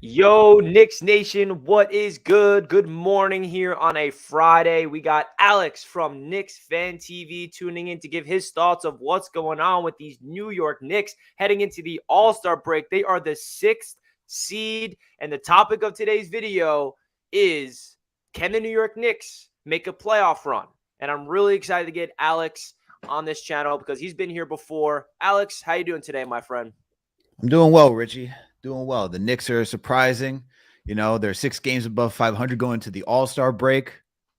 Yo, Knicks Nation, what is good? Good morning here on a Friday. We got Alex from Knicks Fan TV tuning in to give his thoughts of what's going on with these New York Knicks heading into the All-Star break. They are the 6th seed, and the topic of today's video is, can the New York Knicks make a playoff run? And I'm really excited to get Alex on this channel because he's been here before. Alex, how you doing today, my friend? I'm doing well, Richie. Doing well. The Knicks are surprising. You know, they're 6 games above 500 going to the All-Star break.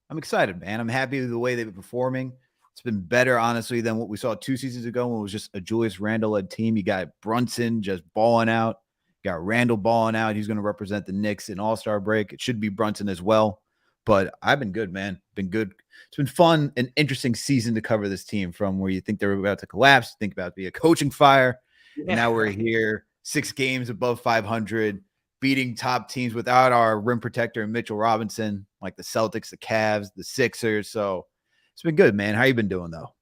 I'm excited, man. I'm happy with the way they've been performing. It's been better, honestly, than what we saw 2 seasons ago when it was just a Julius Randle-led team. You got Brunson just balling out. You got Randle balling out. He's going to represent the Knicks in All-Star break. It should be Brunson as well. But I've been good, man. Been good. It's been fun and interesting season to cover this team, from where you think they're about to collapse, think about be a coaching fire. Yeah. And now we're here. 6 games above 500, beating top teams without our rim protector, Mitchell Robinson, like the Celtics, the Cavs, the Sixers. So it's been good, man. How you been doing, though?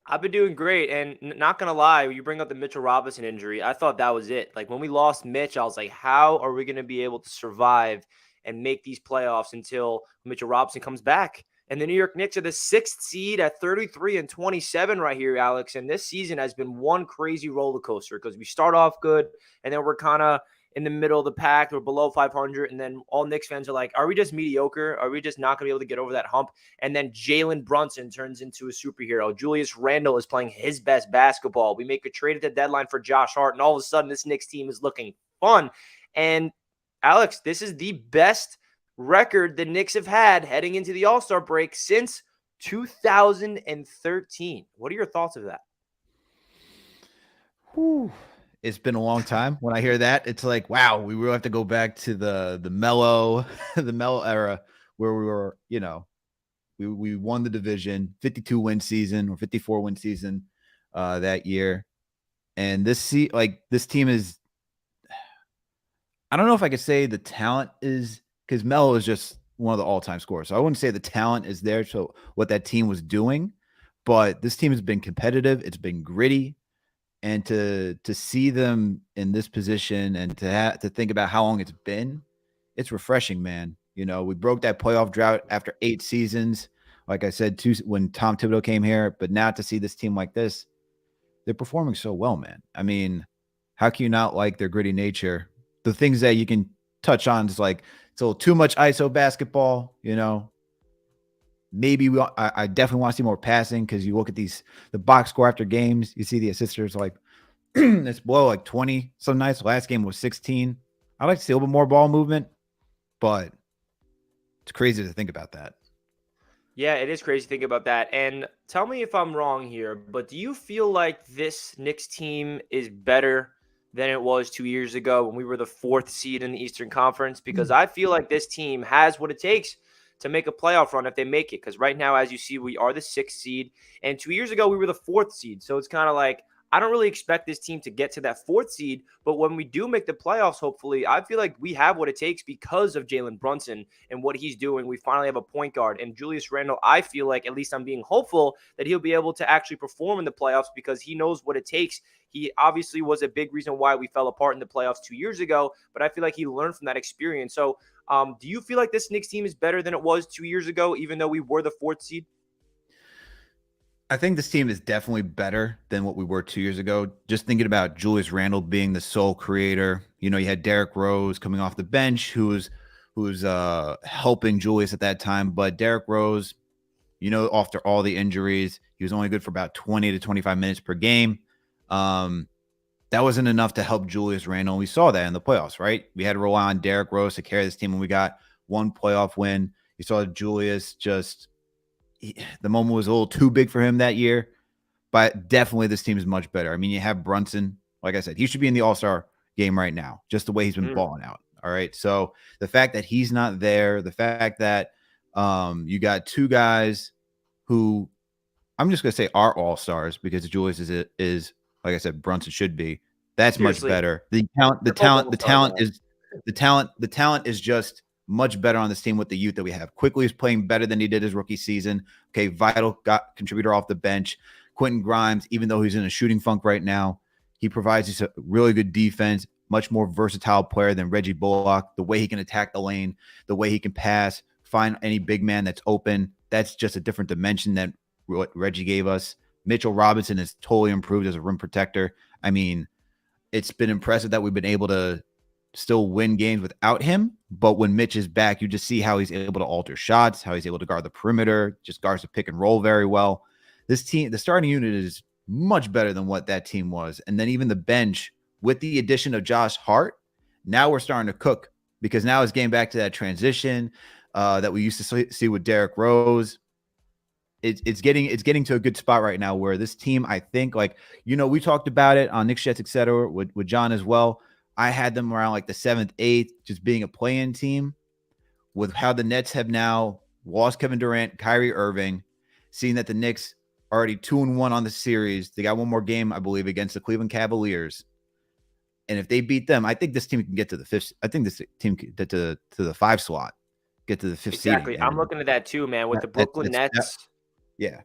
I've been doing great. And not going to lie, you bring up the Mitchell Robinson injury. I thought that was it. Like, when we lost Mitch, I was like, how are we going to be able to survive and make these playoffs until Mitchell Robinson comes back? And the New York Knicks are the 6th seed at 33-27 right here, Alex. And this season has been one crazy roller coaster because we start off good, and then we're kind of in the middle of the pack. We're below 500, and then all Knicks fans are like, are we just mediocre? Are we just not going to be able to get over that hump? And then Jalen Brunson turns into a superhero. Julius Randle is playing his best basketball. We make a trade at the deadline for Josh Hart, and all of a sudden this Knicks team is looking fun. And, Alex, this is the best record the Knicks have had heading into the All-Star break since 2013. What are your thoughts of that? Whew. It's been a long time. When I hear that, it's like, wow, we will have to go back to the Melo the Melo era, where we were, you know, we won the division, 52-win season or 54-win season that year. And this team is, I don't know if I could say the talent is, because Melo is just one of the all-time scorers. So I wouldn't say the talent is there. So what that team was doing, but this team has been competitive. It's been gritty, and to see them in this position and to think about how long it's been, it's refreshing, man. You know, we broke that playoff drought after 8 seasons. Like I said, when Tom Thibodeau came here, but now to see this team like this, they're performing so well, man. I mean, how can you not like their gritty nature? The things that you can touch on is like, it's a little too much ISO basketball, you know. Maybe I definitely want to see more passing, because you look at the box score after games, you see the assisters like it's below like 20 some nights. Last game was 16. I like to see a little bit more ball movement, but it's crazy to think about that. Yeah, it is crazy to think about that. And tell me if I'm wrong here, but do you feel like this Knicks team is better than it was 2 years ago when we were the 4th seed in the Eastern Conference? Because I feel like this team has what it takes to make a playoff run if they make it. Because right now, as you see, we are the 6th seed. And 2 years ago, we were the 4th seed. So it's kind of like, I don't really expect this team to get to that 4th seed. But when we do make the playoffs, hopefully, I feel like we have what it takes because of Jalen Brunson and what he's doing. We finally have a point guard. And Julius Randle, I feel like, at least I'm being hopeful, that he'll be able to actually perform in the playoffs because he knows what it takes. He obviously was a big reason why we fell apart in the playoffs 2 years ago, but I feel like he learned from that experience. So do you feel like this Knicks team is better than it was 2 years ago, even though we were the 4th seed? I think this team is definitely better than what we were 2 years ago. Just thinking about Julius Randle being the sole creator. You know, you had Derrick Rose coming off the bench, who was helping Julius at that time. But Derrick Rose, you know, after all the injuries, he was only good for about 20 to 25 minutes per game. That wasn't enough to help Julius Randle. And we saw that in the playoffs, right? We had to rely on Derrick Rose to carry this team, and we got one playoff win. You saw Julius just the moment was a little too big for him that year. But definitely this team is much better. I mean, you have Brunson. Like I said, he should be in the All-Star game right now, just the way he's been balling out. All right. So the fact that he's not there, the fact that you got two guys who I'm just gonna say are all-stars because Julius is like I said, Brunson should be. That's Seriously, much better. The talent is just much better on this team with the youth that we have. Quickly is playing better than he did his rookie season. Okay, vital contributor off the bench. Quentin Grimes, even though he's in a shooting funk right now, he provides us a really good defense, much more versatile player than Reggie Bullock. The way he can attack the lane, the way he can pass, find any big man that's open. That's just a different dimension than what Reggie gave us. Mitchell Robinson has totally improved as a rim protector. I mean, it's been impressive that we've been able to still win games without him. But when Mitch is back, you just see how he's able to alter shots, how he's able to guard the perimeter, just guards the pick and roll very well. This team, the starting unit is much better than what that team was. And then even the bench with the addition of Josh Hart, now we're starting to cook because now it's getting back to that transition that we used to see with Derrick Rose. It's getting to a good spot right now where this team, I think, like, you know, we talked about it on Knicks Jets, etc. with John as well. I had them around like the 7th, 8th, just being a play-in team. With how the Nets have now lost Kevin Durant, Kyrie Irving, seeing that the Knicks are already 2-1 on the series. They got one more game, I believe, against the Cleveland Cavaliers. And if they beat them, I think this team can get to the 5th. I think this team can get to the 5 slot, get to the 5th exactly. seeding. I'm looking at that too, man. With the Brooklyn Nets. Yeah.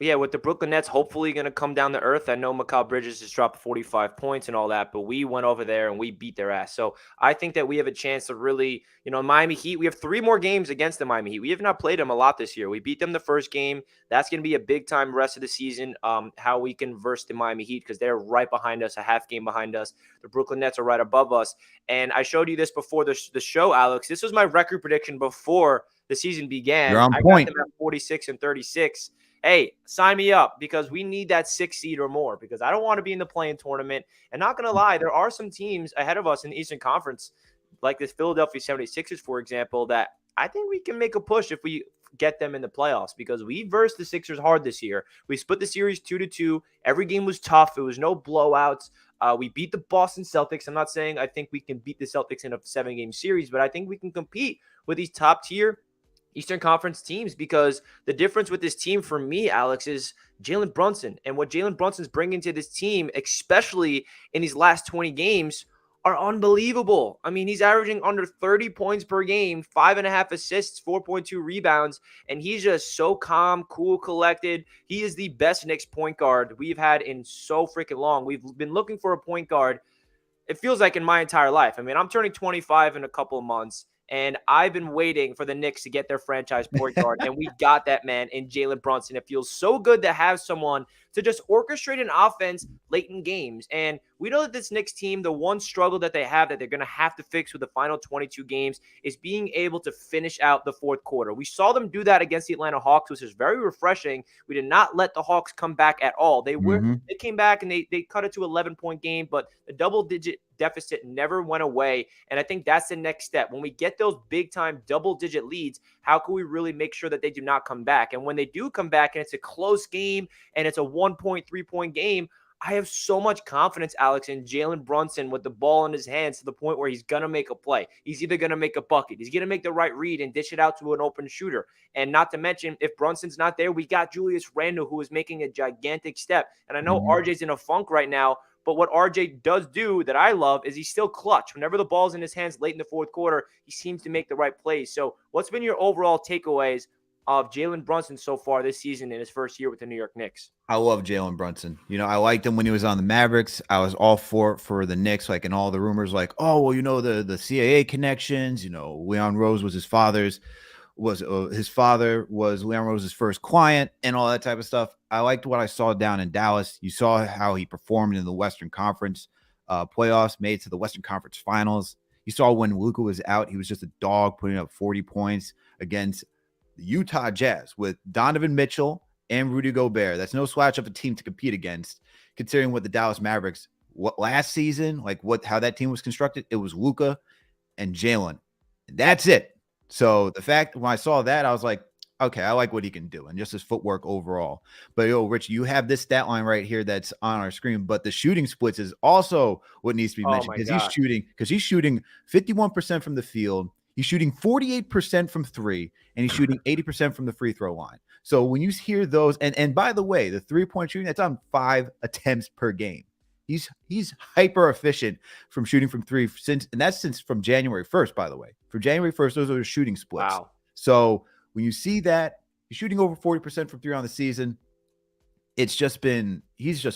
Yeah, with the Brooklyn Nets hopefully going to come down to earth. I know Mikal Bridges just dropped 45 points and all that, but we went over there and we beat their ass. So I think that we have a chance to really, you know, Miami Heat, we have 3 more games against the Miami Heat. We have not played them a lot this year. We beat them the first game. That's going to be a big time rest of the season, how we can verse the Miami Heat because they're right behind us, a half game behind us. The Brooklyn Nets are right above us. And I showed you this before the show, Alex. This was my record prediction before the season began. You're on I point. got them at 46 and 36. Hey, sign me up because we need that 6 seed or more because I don't want to be in the play-in tournament. And not going to lie, there are some teams ahead of us in the Eastern Conference, like this Philadelphia 76ers, for example, that I think we can make a push if we get them in the playoffs because we versed the Sixers hard this year. We split the series 2-2. Every game was tough. It was no blowouts. We beat the Boston Celtics. I'm not saying I think we can beat the Celtics in a 7-game series, but I think we can compete with these top-tier Eastern Conference teams because the difference with this team for me, Alex, is Jalen Brunson. And what Jalen Brunson's bringing to this team, especially in these last 20 games, are unbelievable. I mean, he's averaging under 30 points per game, 5.5 assists, 4.2 rebounds, and he's just so calm, cool, collected. He is the best Knicks point guard we've had in so freaking long. We've been looking for a point guard, it feels like, in my entire life. I mean, I'm turning 25 in a couple of months. And I've been waiting for the Knicks to get their franchise point guard, and we got that man in Jalen Brunson. It feels so good to have someone to just orchestrate an offense late in games. And we know that this Knicks team, the one struggle that they have that they're going to have to fix with the final 22 games is being able to finish out the fourth quarter. We saw them do that against the Atlanta Hawks, which is very refreshing. We did not let the Hawks come back at all. They came back and they cut it to 11-point game, but the double-digit deficit never went away. And I think that's the next step. When we get those big-time double-digit leads, how can we really make sure that they do not come back? And when they do come back and it's a close game and it's a 1-point, 3-point game, I have so much confidence, Alex, in Jalen Brunson with the ball in his hands to the point where he's going to make a play. He's either going to make a bucket. He's going to make the right read and dish it out to an open shooter. And not to mention, if Brunson's not there, we got Julius Randle, who is making a gigantic step. And I know RJ's in a funk right now, but what RJ does do that I love is he's still clutch. Whenever the ball's in his hands late in the fourth quarter, he seems to make the right plays. So what's been your overall takeaways of Jalen Brunson so far this season in his first year with the New York Knicks? I love Jalen Brunson. You know, I liked him when he was on the Mavericks. I was all for the Knicks, like, and all the rumors like, oh, well, you know, the CAA connections, you know, Leon Rose was his father was Leon Rose's first client and all that type of stuff. I liked what I saw down in Dallas. You saw how he performed in the Western Conference playoffs, made it to the Western Conference Finals. You saw when Luka was out, he was just a dog putting up 40 points against the Utah Jazz with Donovan Mitchell and Rudy Gobert. That's no slouch of a team to compete against, considering what the Dallas Mavericks, what last season, like how that team was constructed, it was Luka and Jalen. That's it. So the fact when I saw that, I was like, okay, I like what he can do and just his footwork overall. But yo, Rich, you have this stat line right here that's on our screen, but the shooting splits is also what needs to be Oh mentioned my God. because he's shooting 51% from the field, he's shooting 48% from three, and he's shooting 80% from the free throw line. So when you hear those, and by the way, the 3-point shooting, that's on 5 attempts per game. He's hyper efficient from shooting from three since from January 1st, by the way. For January 1st, those are the shooting splits. Wow. So when you see that he's shooting over 40% from three on the season, he's just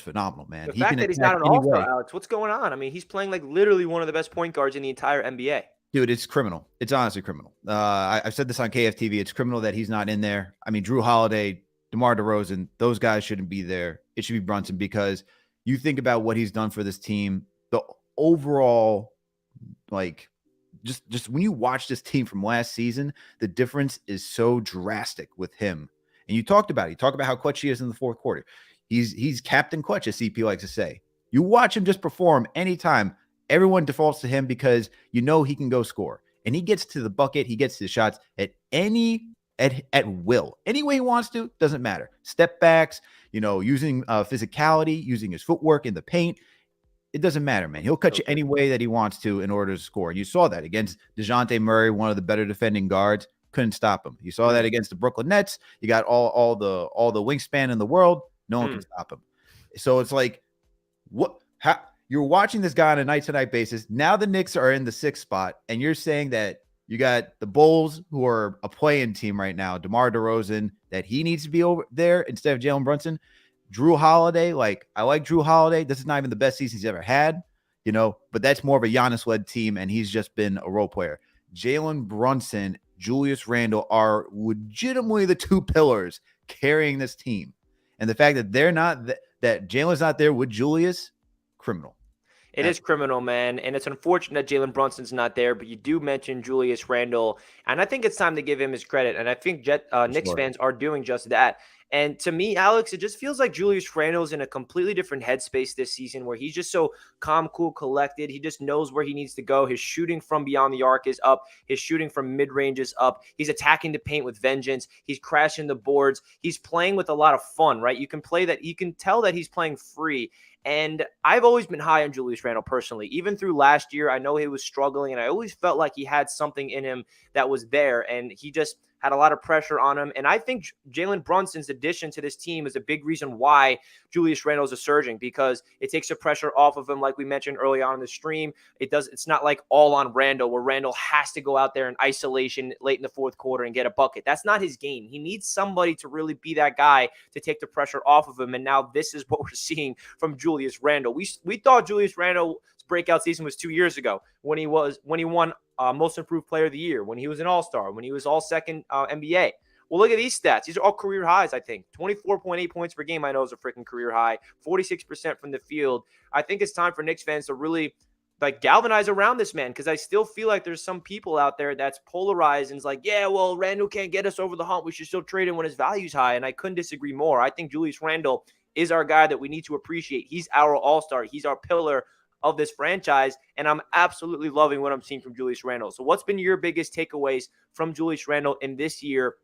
phenomenal, man. The He fact can that he's attack not an any all-star, way. Alex, what's going on? I mean, he's playing like literally one of the best point guards in the entire NBA. Dude, it's criminal. It's honestly criminal. I've said this on KFTV. It's criminal that he's not in there. I mean, Drew Holiday, DeMar DeRozan, those guys shouldn't be there. It should be Brunson because you think about what he's done for this team, the overall, like, just when you watch this team from last season, the difference is so drastic with him. And you talked about it. You talk about how clutch he is in the fourth quarter. He's Captain Clutch, as CP likes to say. You watch him just perform anytime. Everyone defaults to him because you know he can go score. And he gets to the bucket. He gets to the shots at will. Any way he wants to, doesn't matter. Step backs, using physicality, using his footwork in the paint. It doesn't matter, man. He'll cut you any way that he wants to in order to score. And you saw that against DeJounte Murray, one of the better defending guards. Couldn't stop him. You saw that against the Brooklyn Nets. You got all the wingspan in the world. No one can stop him. So it's like, how you're watching this guy on a night-to-night basis. Now the Knicks are in the 6th spot, and you're saying that you got the Bulls, who are a play-in team right now, DeMar DeRozan, that he needs to be over there instead of Jalen Brunson. Drew Holiday, I like Drew Holiday. This is not even the best season he's ever had, but that's more of a Giannis-led team, and he's just been a role player. Jalen Brunson, Julius Randle are legitimately the two pillars carrying this team. And the fact that they're not, that Jalen's not there with Julius, criminal. It is criminal, man. And it's unfortunate that Jalen Brunson's not there, but you do mention Julius Randle. And I think it's time to give him his credit. And I think Knicks fans are doing just that. And to me, Alex, it just feels like Julius Randle's in a completely different headspace this season where he's just so calm, cool, collected. He just knows where he needs to go. His shooting from beyond the arc is up. His shooting from mid-range is up. He's attacking the paint with vengeance. He's crashing the boards. He's playing with a lot of fun, right? You can tell that he's playing free. And I've always been high on Julius Randle personally. Even through last year, I know he was struggling, and I always felt like he had something in him that was there, and he just had a lot of pressure on him. And I think Jalen Brunson's addition to this team is a big reason why Julius Randle is surging, because it takes the pressure off of him, like we mentioned early on in the stream. It's not like all on Randle, where Randle has to go out there in isolation late in the fourth quarter and get a bucket. That's not his game. He needs somebody to really be that guy to take the pressure off of him. And now this is what we're seeing from Julius Randle. We thought Julius Randle's breakout season was 2 years ago when he won Most Improved Player of the Year, when he was an All-Star, when he was All-Second NBA. Well, look at these stats. These are all career highs, I think. 24.8 points per game, I know, is a freaking career high. 46% from the field. I think it's time for Knicks fans to really galvanize around this man, because I still feel like there's some people out there that's polarized and is like, yeah, well, Randle can't get us over the hump. We should still trade him when his value's high. And I couldn't disagree more. I think Julius Randle is our guy that we need to appreciate. He's our all-star. He's our pillar of this franchise, and I'm absolutely loving what I'm seeing from Julius Randle. So what's been your biggest takeaways from Julius Randle in this year,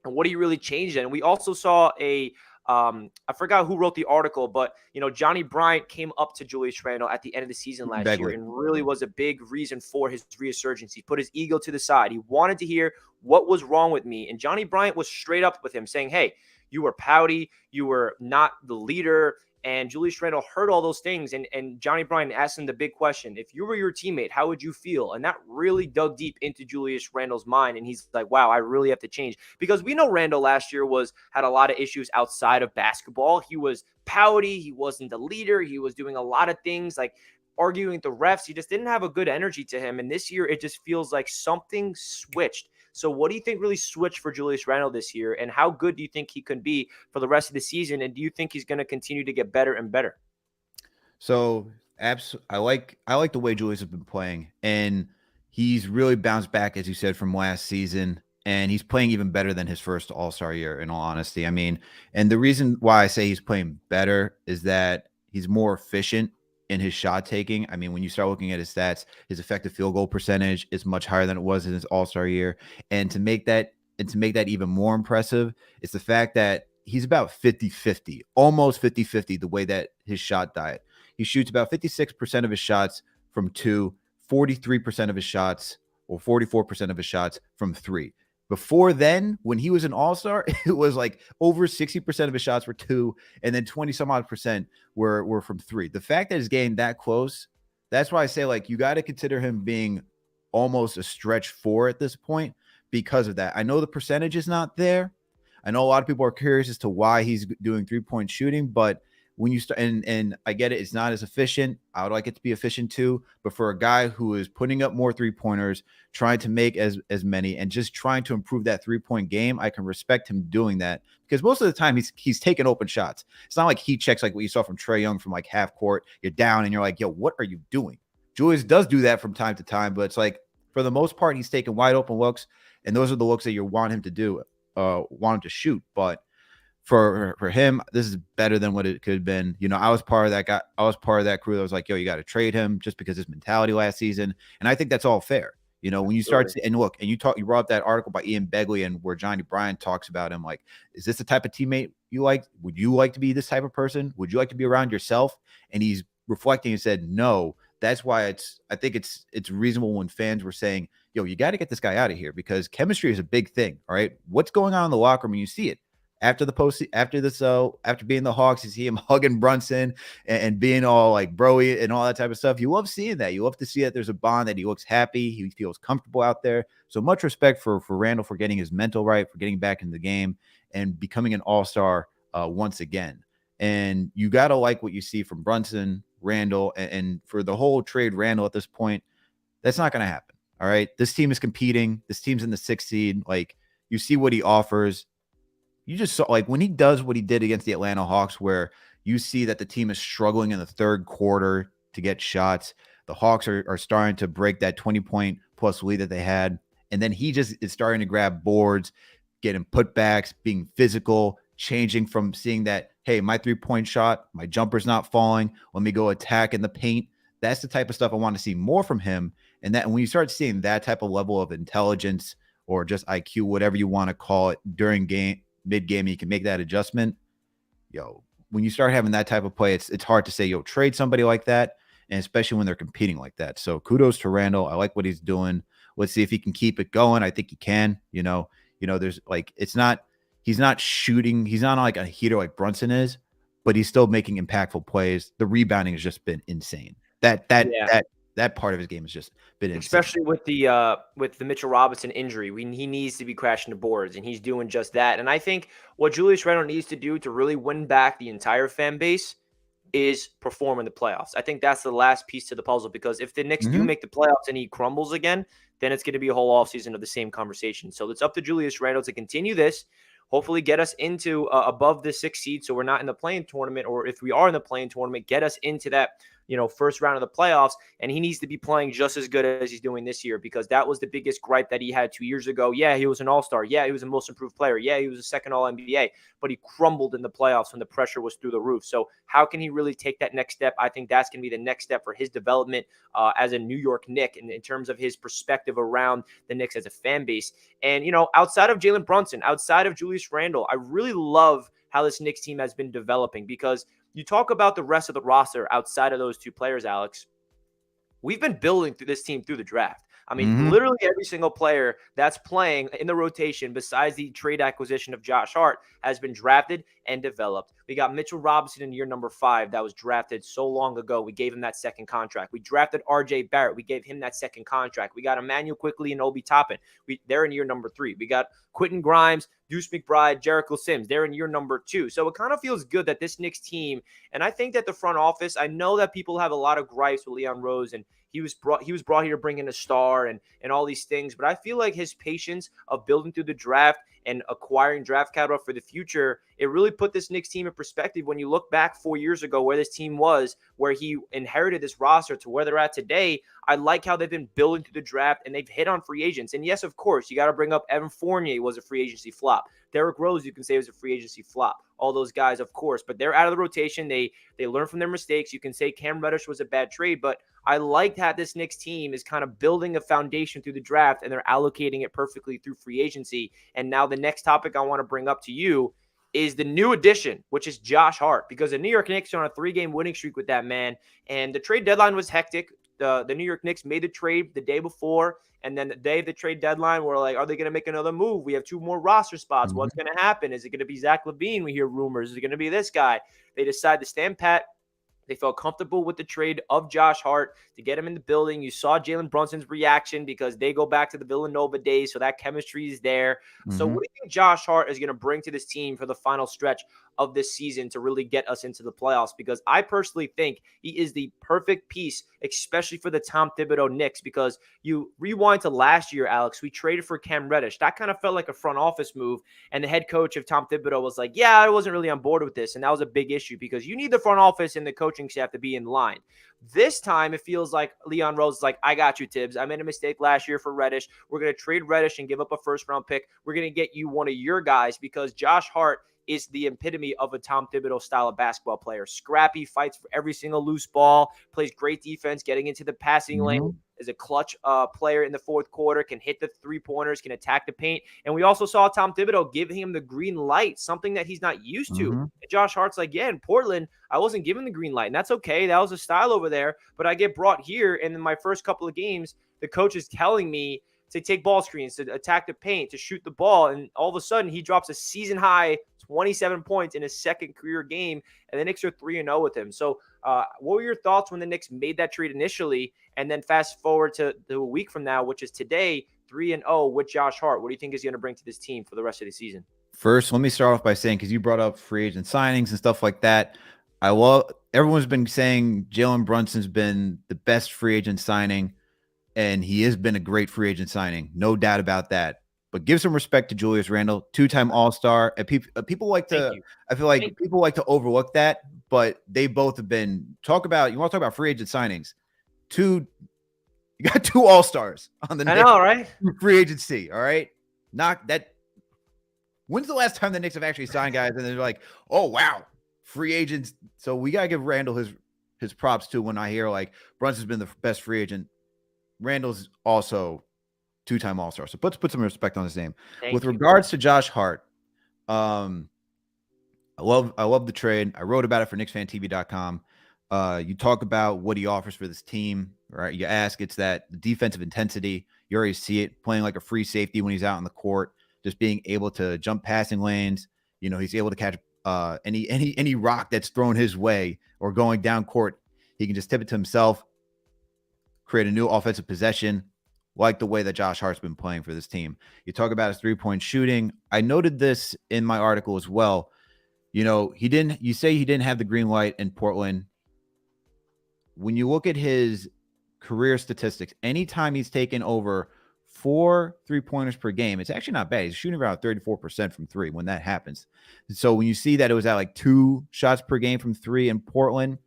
and what do you really change? And we also saw I forgot who wrote the article, but Johnny Bryant came up to Julius Randle at the end of the season last year and really was a big reason for his resurgence. He put his ego to the side. He wanted to hear what was wrong with me, and Johnny Bryant was straight up with him, saying, hey, you were pouty, you were not the leader. And Julius Randle heard all those things, and Johnny Bryant asked him the big question: if you were your teammate, how would you feel? And that really dug deep into Julius Randle's mind, and he's like, wow, I really have to change. Because we know Randle last year had a lot of issues outside of basketball. He was pouty, he wasn't the leader, he was doing a lot of things like arguing with the refs. He just didn't have a good energy to him, and this year it just feels like something switched. So what do you think really switched for Julius Randle this year, and how good do you think he can be for the rest of the season, and do you think he's going to continue to get better and better? So I like the way Julius has been playing, and he's really bounced back, as you said, from last season, and he's playing even better than his first All-Star year, in all honesty. I mean, and the reason why I say he's playing better is that he's more efficient in his shot taking. I mean, when you start looking at his stats, his effective field goal percentage is much higher than it was in his All-Star year. And to make that and to make that even more impressive, it's the fact that he's about 50-50, almost 50-50, the way that his shot diet. He shoots about 56% of his shots from two, 43% of his shots, or 44% of his shots from three. Before then, when he was an all-star, it was like over 60% of his shots were two, and then 20 some odd percent were from three. The fact that he's getting that close, that's why I say, like, you got to consider him being almost a stretch four at this point because of that. I know the percentage is not there. I know a lot of people are curious as to why he's doing 3-point shooting, but when you start, and I get it, it's not as efficient. I would like it to be efficient too, but for a guy who is putting up more 3-pointers, trying to make as many, and just trying to improve that 3-point game, I can respect him doing that, because most of the time he's taking open shots. It's not like heat checks like what you saw from Trae Young from like half court. You're down and you're like, yo, what are you doing? Julius does do that from time to time, but it's like, for the most part, he's taking wide open looks, and those are the looks that you want him to do, want him to shoot. But for him, this is better than what it could have been. You know, I was part of that guy. I was part of that crew that was like, yo, you got to trade him just because his mentality last season. And I think that's all fair. You know, when you start to, and look, and you brought up that article by Ian Begley and where Johnny Bryant talks about him, like, is this the type of teammate you like? Would you like to be this type of person? Would you like to be around yourself? And he's reflecting and said, no. That's why I think it's reasonable when fans were saying, yo, you got to get this guy out of here, because chemistry is a big thing. All right. What's going on in the locker room? You see it. After being the Hawks, you see him hugging Brunson and being all like broy and all that type of stuff. You love seeing that. You love to see that there's a bond, that he looks happy. He feels comfortable out there. So much respect for Randle for getting his mental right, for getting back in the game and becoming an all-star once again. And you got to like what you see from Brunson, Randle, and for the whole trade Randle at this point, that's not going to happen. All right. This team is competing. This team's in the 6th seed. Like, you see what he offers. You just saw, like, when he does what he did against the Atlanta Hawks, where you see that the team is struggling in the third quarter to get shots. The Hawks are starting to break that 20-point plus lead that they had. And then he just is starting to grab boards, getting putbacks, being physical, changing from seeing that, hey, my 3-point shot, my jumper's not falling, let me go attack in the paint. That's the type of stuff I want to see more from him. And that, when you start seeing that type of level of intelligence or just IQ, whatever you want to call it, during game, mid-game, you can make that adjustment. Yo, when you start having that type of play, it's hard to say, yo, trade somebody like that, and especially when they're competing like that. So kudos to Randle. I like what he's doing. Let's see if he can keep it going. I think he can. You know, there's like, he's not shooting. He's not like a heater like Brunson is, but he's still making impactful plays. The rebounding has just been insane. That part of his game has just been insane. Especially with the Mitchell Robinson injury. He needs to be crashing the boards, and he's doing just that. And I think what Julius Randle needs to do to really win back the entire fan base is perform in the playoffs. I think that's the last piece to the puzzle, because if the Knicks do make the playoffs and he crumbles again, then it's going to be a whole offseason of the same conversation. So it's up to Julius Randle to continue this, hopefully get us into above the 6th seed, so we're not in the play-in tournament, or if we are in the play-in tournament, get us into that first round of the playoffs. And he needs to be playing just as good as he's doing this year, because that was the biggest gripe that he had 2 years ago. Yeah, he was an all-star. Yeah, he was a most improved player. Yeah, he was a second all-NBA, but he crumbled in the playoffs when the pressure was through the roof. So how can he really take that next step? I think that's going to be the next step for his development as a New York Knick, and in terms of his perspective around the Knicks as a fan base. And, outside of Jalen Brunson, outside of Julius Randle, I really love how this Knicks team has been developing, because you talk about the rest of the roster outside of those two players, Alex. We've been building through this team through the draft. I mean, literally every single player that's playing in the rotation, besides the trade acquisition of Josh Hart, has been drafted and developed. We got Mitchell Robinson in year number 5 that was drafted so long ago. We gave him that second contract. We drafted RJ Barrett. We gave him that second contract. We got Emmanuel Quickly and Obi Toppin. They're in year number 3. We got Quentin Grimes, Deuce McBride, Jericho Sims. They're in year number 2. So it kind of feels good that this Knicks team, and I think that the front office, I know that people have a lot of gripes with Leon Rose, and he was brought here to bring in a star and all these things. But I feel like his patience of building through the draft and acquiring draft capital for the future, it really put this Knicks team in perspective. When you look back 4 years ago where this team was, where he inherited this roster, to where they're at today, I like how they've been building through the draft, and they've hit on free agents. And yes, of course, you got to bring up Evan Fournier was a free agency flop. Derrick Rose, you can say, was a free agency flop. All those guys, of course, but they're out of the rotation. They learn from their mistakes. You can say Cam Reddish was a bad trade, but I like how this Knicks team is kind of building a foundation through the draft, and they're allocating it perfectly through free agency. And now the next topic I want to bring up to you is the new addition, which is Josh Hart, because the New York Knicks are on a 3-game winning streak with that man, and the trade deadline was hectic. The New York Knicks made the trade the day before, and then the day of the trade deadline, we're like, are they going to make another move? We have 2 more roster spots. What's going to happen? Is it going to be Zach LaVine? We hear rumors. Is it going to be this guy? They decide to stand pat. They felt comfortable with the trade of Josh Hart to get him in the building. You saw Jalen Brunson's reaction because they go back to the Villanova days, so that chemistry is there. So what do you think Josh Hart is going to bring to this team for the final stretch of this season to really get us into the playoffs? Because I personally think he is the perfect piece, especially for the Tom Thibodeau Knicks, because you rewind to last year, Alex, we traded for Cam Reddish. That kind of felt like a front office move, and the head coach of Tom Thibodeau was like, yeah, I wasn't really on board with this, and that was a big issue because you need the front office and the coaching staff to be in line. This time, it feels like Leon Rose is like, I got you, Tibbs. I made a mistake last year for Reddish. We're going to trade Reddish and give up a first-round pick. We're going to get you one of your guys because Josh Hart is the epitome of a Tom Thibodeau style of basketball player. Scrappy, fights for every single loose ball, plays great defense, getting into the passing lane, is a clutch player in the fourth quarter, can hit the three-pointers, can attack the paint. And we also saw Tom Thibodeau give him the green light, something that he's not used to. And Josh Hart's like, yeah, in Portland, I wasn't given the green light, and that's okay. That was a style over there. But I get brought here, and in my first couple of games, the coach is telling me to take ball screens, to attack the paint, to shoot the ball. And all of a sudden, he drops a season-high 27 points in his second career game, and the Knicks are 3-0 with him. So what were your thoughts when the Knicks made that trade initially, and then fast forward to a week from now, which is today, 3-0 with Josh Hart? What do you think is going to bring to this team for the rest of the season? First, let me start off by saying, because you brought up free agent signings and stuff like that, everyone's been saying Jalen Brunson's been the best free agent signing, and he has been a great free agent signing, no doubt about that. But give some respect to Julius Randle, 2-time All-Star. And people like to, I feel like people like to overlook that, but they both have been. You want to talk about free agent signings? You got 2 All-Stars on the Knicks. I know, right? Free agency, all right? Not that. When's the last time the Knicks have actually signed guys and they're like, oh, wow, free agents? So we got to give Randle his props too. When I hear like Brunson's been the best free agent, Randle's also 2-time All-Star. So let's put some respect on his name. With regards to Josh Hart, I love the trade. I wrote about it for knicksfantv.com. You talk about what he offers for this team, right? You ask, it's that defensive intensity. You already see it, playing like a free safety when he's out on the court, just being able to jump passing lanes. You know, he's able to catch any rock that's thrown his way or going down court. He can just tip it to himself, create a new offensive possession, like the way that Josh Hart's been playing for this team. You talk about his three-point shooting. I noted this in my article as well. You know, you say he didn't have the green light in Portland. When you look at his career statistics, anytime he's taken over 4 3-pointers per game, it's actually not bad. He's shooting around 34% from 3 when that happens. So when you see that it was at like 2 shots per game from 3 in Portland,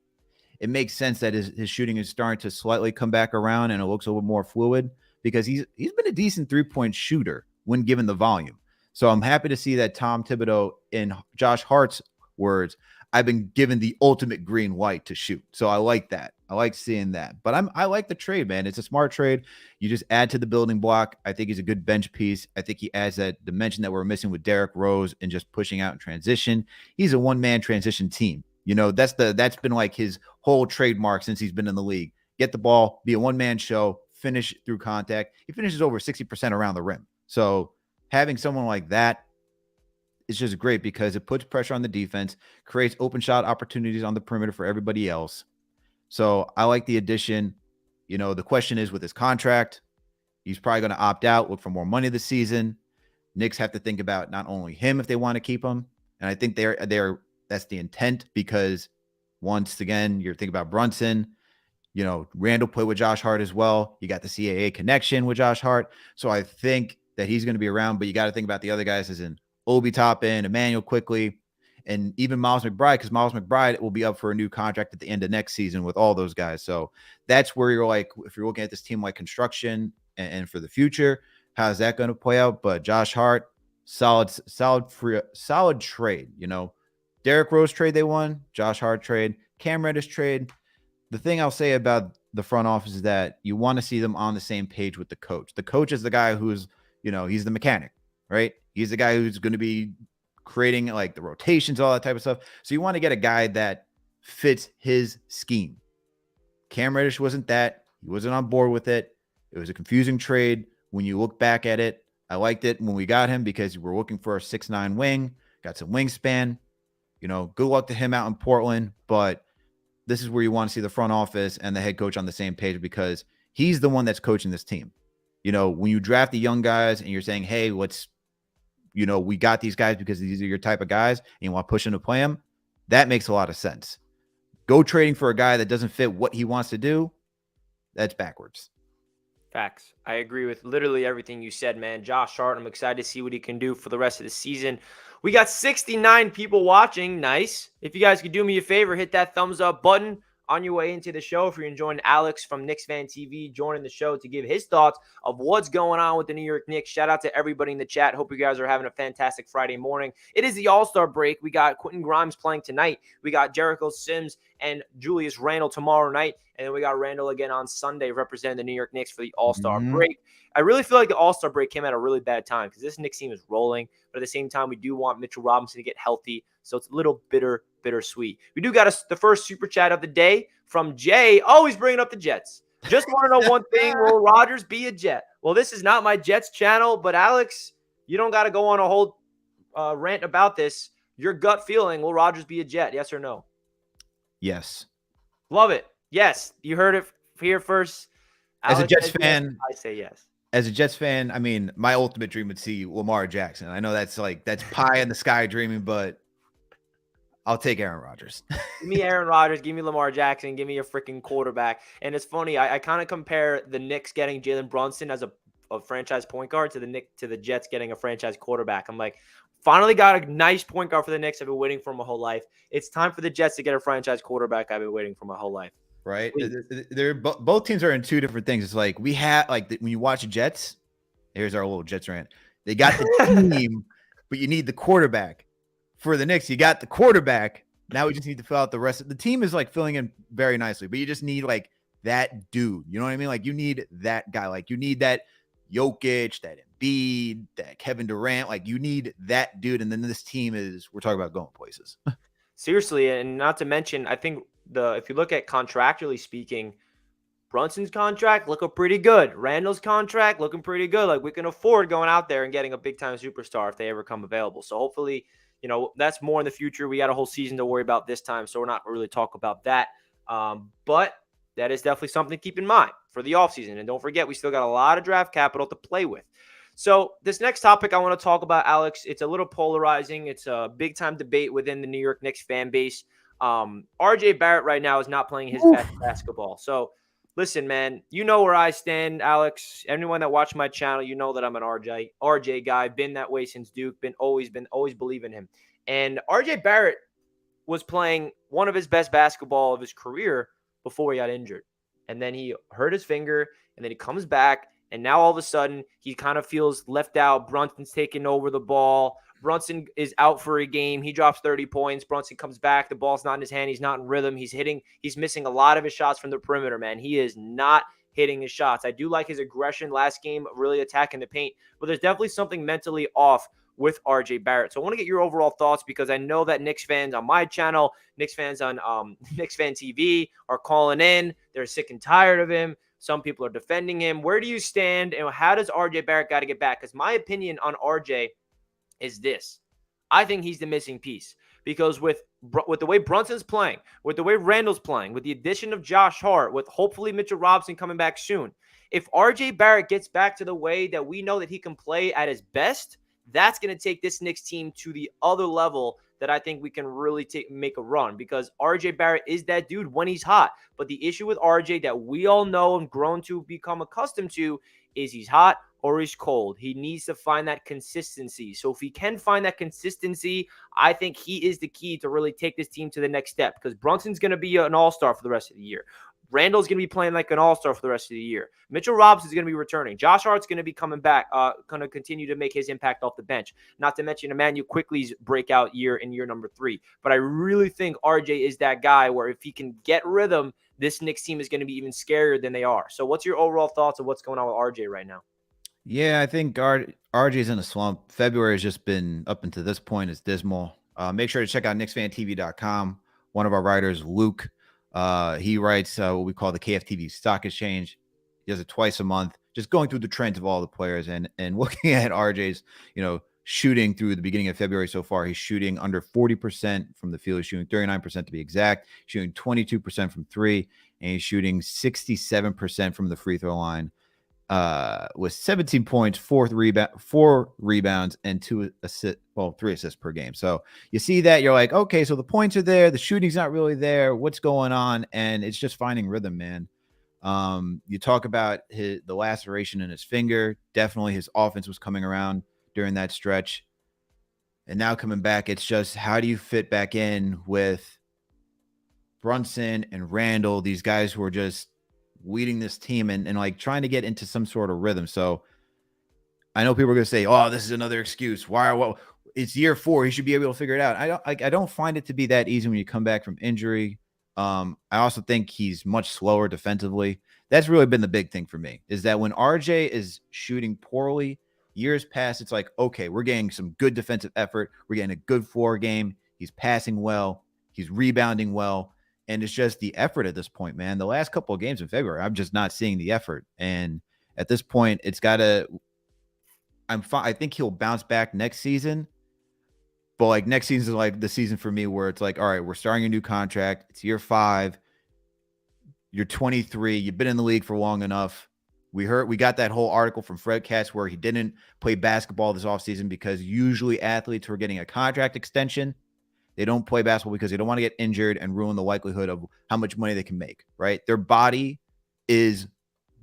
it makes sense that his shooting is starting to slightly come back around and it looks a little more fluid, because he's been a decent 3-point shooter when given the volume. So I'm happy to see that Tom Thibodeau, in Josh Hart's words, I've been given the ultimate green light to shoot. So I like that. I like seeing that. But I like the trade, man. It's a smart trade. You just add to the building block. I think he's a good bench piece. I think he adds that dimension that we're missing with Derrick Rose and just pushing out in transition. He's a one-man transition team. You know, that's been like his whole trademark since he's been in the league. Get the ball, be a one-man show, finish through contact. He finishes over 60% around the rim. So having someone like that is just great because it puts pressure on the defense, creates open shot opportunities on the perimeter for everybody else. So I like the addition. You know, the question is with his contract, he's probably going to opt out, look for more money this season. Knicks have to think about not only him if they want to keep him, and I think that's the intent, because once again, you're thinking about Brunson. You know, Randle played with Josh Hart as well. You got the CAA connection with Josh Hart. So I think that he's going to be around, but you got to think about the other guys as in Obi Toppin, Emmanuel Quickly, and even Miles McBride, because Miles McBride will be up for a new contract at the end of next season with all those guys. So that's where you're like, if you're looking at this team like construction and for the future, how's that going to play out? But Josh Hart, solid trade. Derrick Rose trade they won, Josh Hart trade, Cam Reddish trade. The thing I'll say about the front office is that you want to see them on the same page with the coach. The coach is the guy who's, he's the mechanic, right? He's the guy who's going to be creating like the rotations, all that type of stuff. So you want to get a guy that fits his scheme. Cam Reddish wasn't that. He wasn't on board with it. It was a confusing trade. When you look back at it, I liked it when we got him because we were looking for a 6'9" wing, got some wingspan. Good luck to him out in Portland, but this is where you want to see the front office and the head coach on the same page because he's the one that's coaching this team. When you draft the young guys and you're saying, hey, we got these guys because these are your type of guys and you want to push them to play them, that makes a lot of sense. Go trading for a guy that doesn't fit what he wants to do, that's backwards. Facts. I agree with literally everything you said, man. Josh Hart, I'm excited to see what he can do for the rest of the season. We got 69 people watching. Nice. If you guys could do me a favor, hit that thumbs up button on your way into the show. If you're enjoying Alex from Knicks Fan TV joining the show to give his thoughts of what's going on with the New York Knicks. Shout out to everybody in the chat. Hope you guys are having a fantastic Friday morning. It is the All-Star break. We got Quentin Grimes playing tonight. We got Jericho Sims and Julius Randle tomorrow night. And then we got Randle again on Sunday representing the New York Knicks for the All-Star break. I really feel like the All-Star break came at a really bad time because this Knicks team is rolling. But at the same time, we do want Mitchell Robinson to get healthy. So it's a little bittersweet. We do got the first super chat of the day from Jay. Always bringing up the Jets. Just want to know one thing. Will Rodgers be a Jet? Well, this is not my Jets channel, but Alex, you don't got to go on a whole rant about this. Your gut feeling, will Rodgers be a Jet? Yes or no? Yes. Love it. Yes. You heard it here first. As a Jets fan, I say yes. As a Jets fan, I mean, my ultimate dream would see Lamar Jackson. I know that's pie in the sky dreaming, but I'll take Aaron Rodgers. Give me Aaron Rodgers. Give me Lamar Jackson. Give me a freaking quarterback. And it's funny. I kind of compare the Knicks getting Jalen Brunson as a franchise point guard to the Jets getting a franchise quarterback. I'm like, finally got a nice point guard for the Knicks. I've been waiting for my whole life. It's time for the Jets to get a franchise quarterback. I've been waiting for my whole life. Right. Both teams are in two different things. It's like we have when you watch Jets, here's our little Jets rant. They got the team, but you need the quarterback. For the Knicks, you got the quarterback. Now we just need to fill out the rest of the team is filling in very nicely, but you just need that dude. You know what I mean? You need that guy. You need that Jokic, that Embiid, that Kevin Durant. You need that dude. And then this team we're talking about going places. Seriously, and not to mention, I think if you look at contractually speaking, Brunson's contract looking pretty good. Randall's contract looking pretty good. We can afford going out there and getting a big-time superstar if they ever come available. So hopefully, that's more in the future. We got a whole season to worry about this time, so we're not really talk about that. But that is definitely something to keep in mind for the offseason. And don't forget, we still got a lot of draft capital to play with. So this next topic I want to talk about, Alex, it's a little polarizing. It's a big-time debate within the New York Knicks fan base. RJ Barrett right now is not playing his best basketball. So listen, man, you know where I stand, Alex. Anyone that watched my channel, you know that I'm an RJ guy. Been that way since Duke. Always believe in him. And RJ Barrett was playing one of his best basketball of his career before he got injured. And then he hurt his finger, and then he comes back, and now all of a sudden he kind of feels left out. Brunson's taking over the ball. Brunson is out for a game. He drops 30 points. Brunson comes back. The ball's not in his hand. He's not in rhythm. He's missing a lot of his shots from the perimeter, man. He is not hitting his shots. I do like his aggression last game, really attacking the paint, but there's definitely something mentally off with RJ Barrett. So I want to get your overall thoughts because I know that Knicks fans on my channel, Knicks fans on Knicks Fan TV are calling in. They're sick and tired of him. Some people are defending him. Where do you stand, and how does RJ Barrett got to get back? Because my opinion on RJ is this. I think he's the missing piece because with the way Brunson's playing, with the way Randall's playing, with the addition of Josh Hart, with hopefully Mitchell Robinson coming back soon, if RJ Barrett gets back to the way that we know that he can play at his best, that's going to take this Knicks team to the other level that I think we can really make a run because RJ Barrett is that dude when he's hot. But the issue with RJ that we all know and grown to become accustomed to is he's hot or he's cold. He needs to find that consistency. So if he can find that consistency, I think he is the key to really take this team to the next step because Brunson's going to be an all-star for the rest of the year. Randall's going to be playing like an all-star for the rest of the year. Mitchell Robinson's going to be returning. Josh Hart's going to be coming back, going to continue to make his impact off the bench. Not to mention Emmanuel Quickly's breakout year in year number 3. But I really think RJ is that guy where if he can get rhythm, this Knicks team is going to be even scarier than they are. So what's your overall thoughts of what's going on with RJ right now? Yeah, I think RJ's in a slump. February has just been, up until this point, is dismal. Make sure to check out knicksfantv.com. One of our writers, Luke, he writes what we call the KFTV Stock Exchange. He does it twice a month, just going through the trends of all the players and looking at RJ's, shooting through the beginning of February so far. He's shooting under 40% from the field. He's shooting 39% to be exact, shooting 22% from 3, and he's shooting 67% from the free throw line. With 17 points, 4 rebounds, and 3 assists per game. So you see that, you're like, okay, so the points are there, the shooting's not really there. What's going on? And it's just finding rhythm, man. You talk about the laceration in his finger. Definitely his offense was coming around during that stretch. And now coming back, it's just, how do you fit back in with Brunson and Randle, these guys who are just leading this team and like trying to get into some sort of rhythm. So I know people are going to say, oh, this is another excuse. It's year 4. He should be able to figure it out. I don't find it to be that easy when you come back from injury. I also think he's much slower defensively. That's really been the big thing for me, is that when RJ is shooting poorly, years past, it's like, okay, we're getting some good defensive effort. We're getting a good floor game. He's passing well. He's rebounding well. And it's just the effort at this point, man. The last couple of games in February, I'm just not seeing the effort. And at this point, it's got to – I think he'll bounce back next season. But, like, next season is, like, the season for me where it's like, all right, we're starting a new contract. It's year 5. You're 23. You've been in the league for long enough. We got that whole article from Fred Katz where he didn't play basketball this offseason because usually athletes who are getting a contract extension, they don't play basketball because they don't want to get injured and ruin the likelihood of how much money they can make, right? Their body is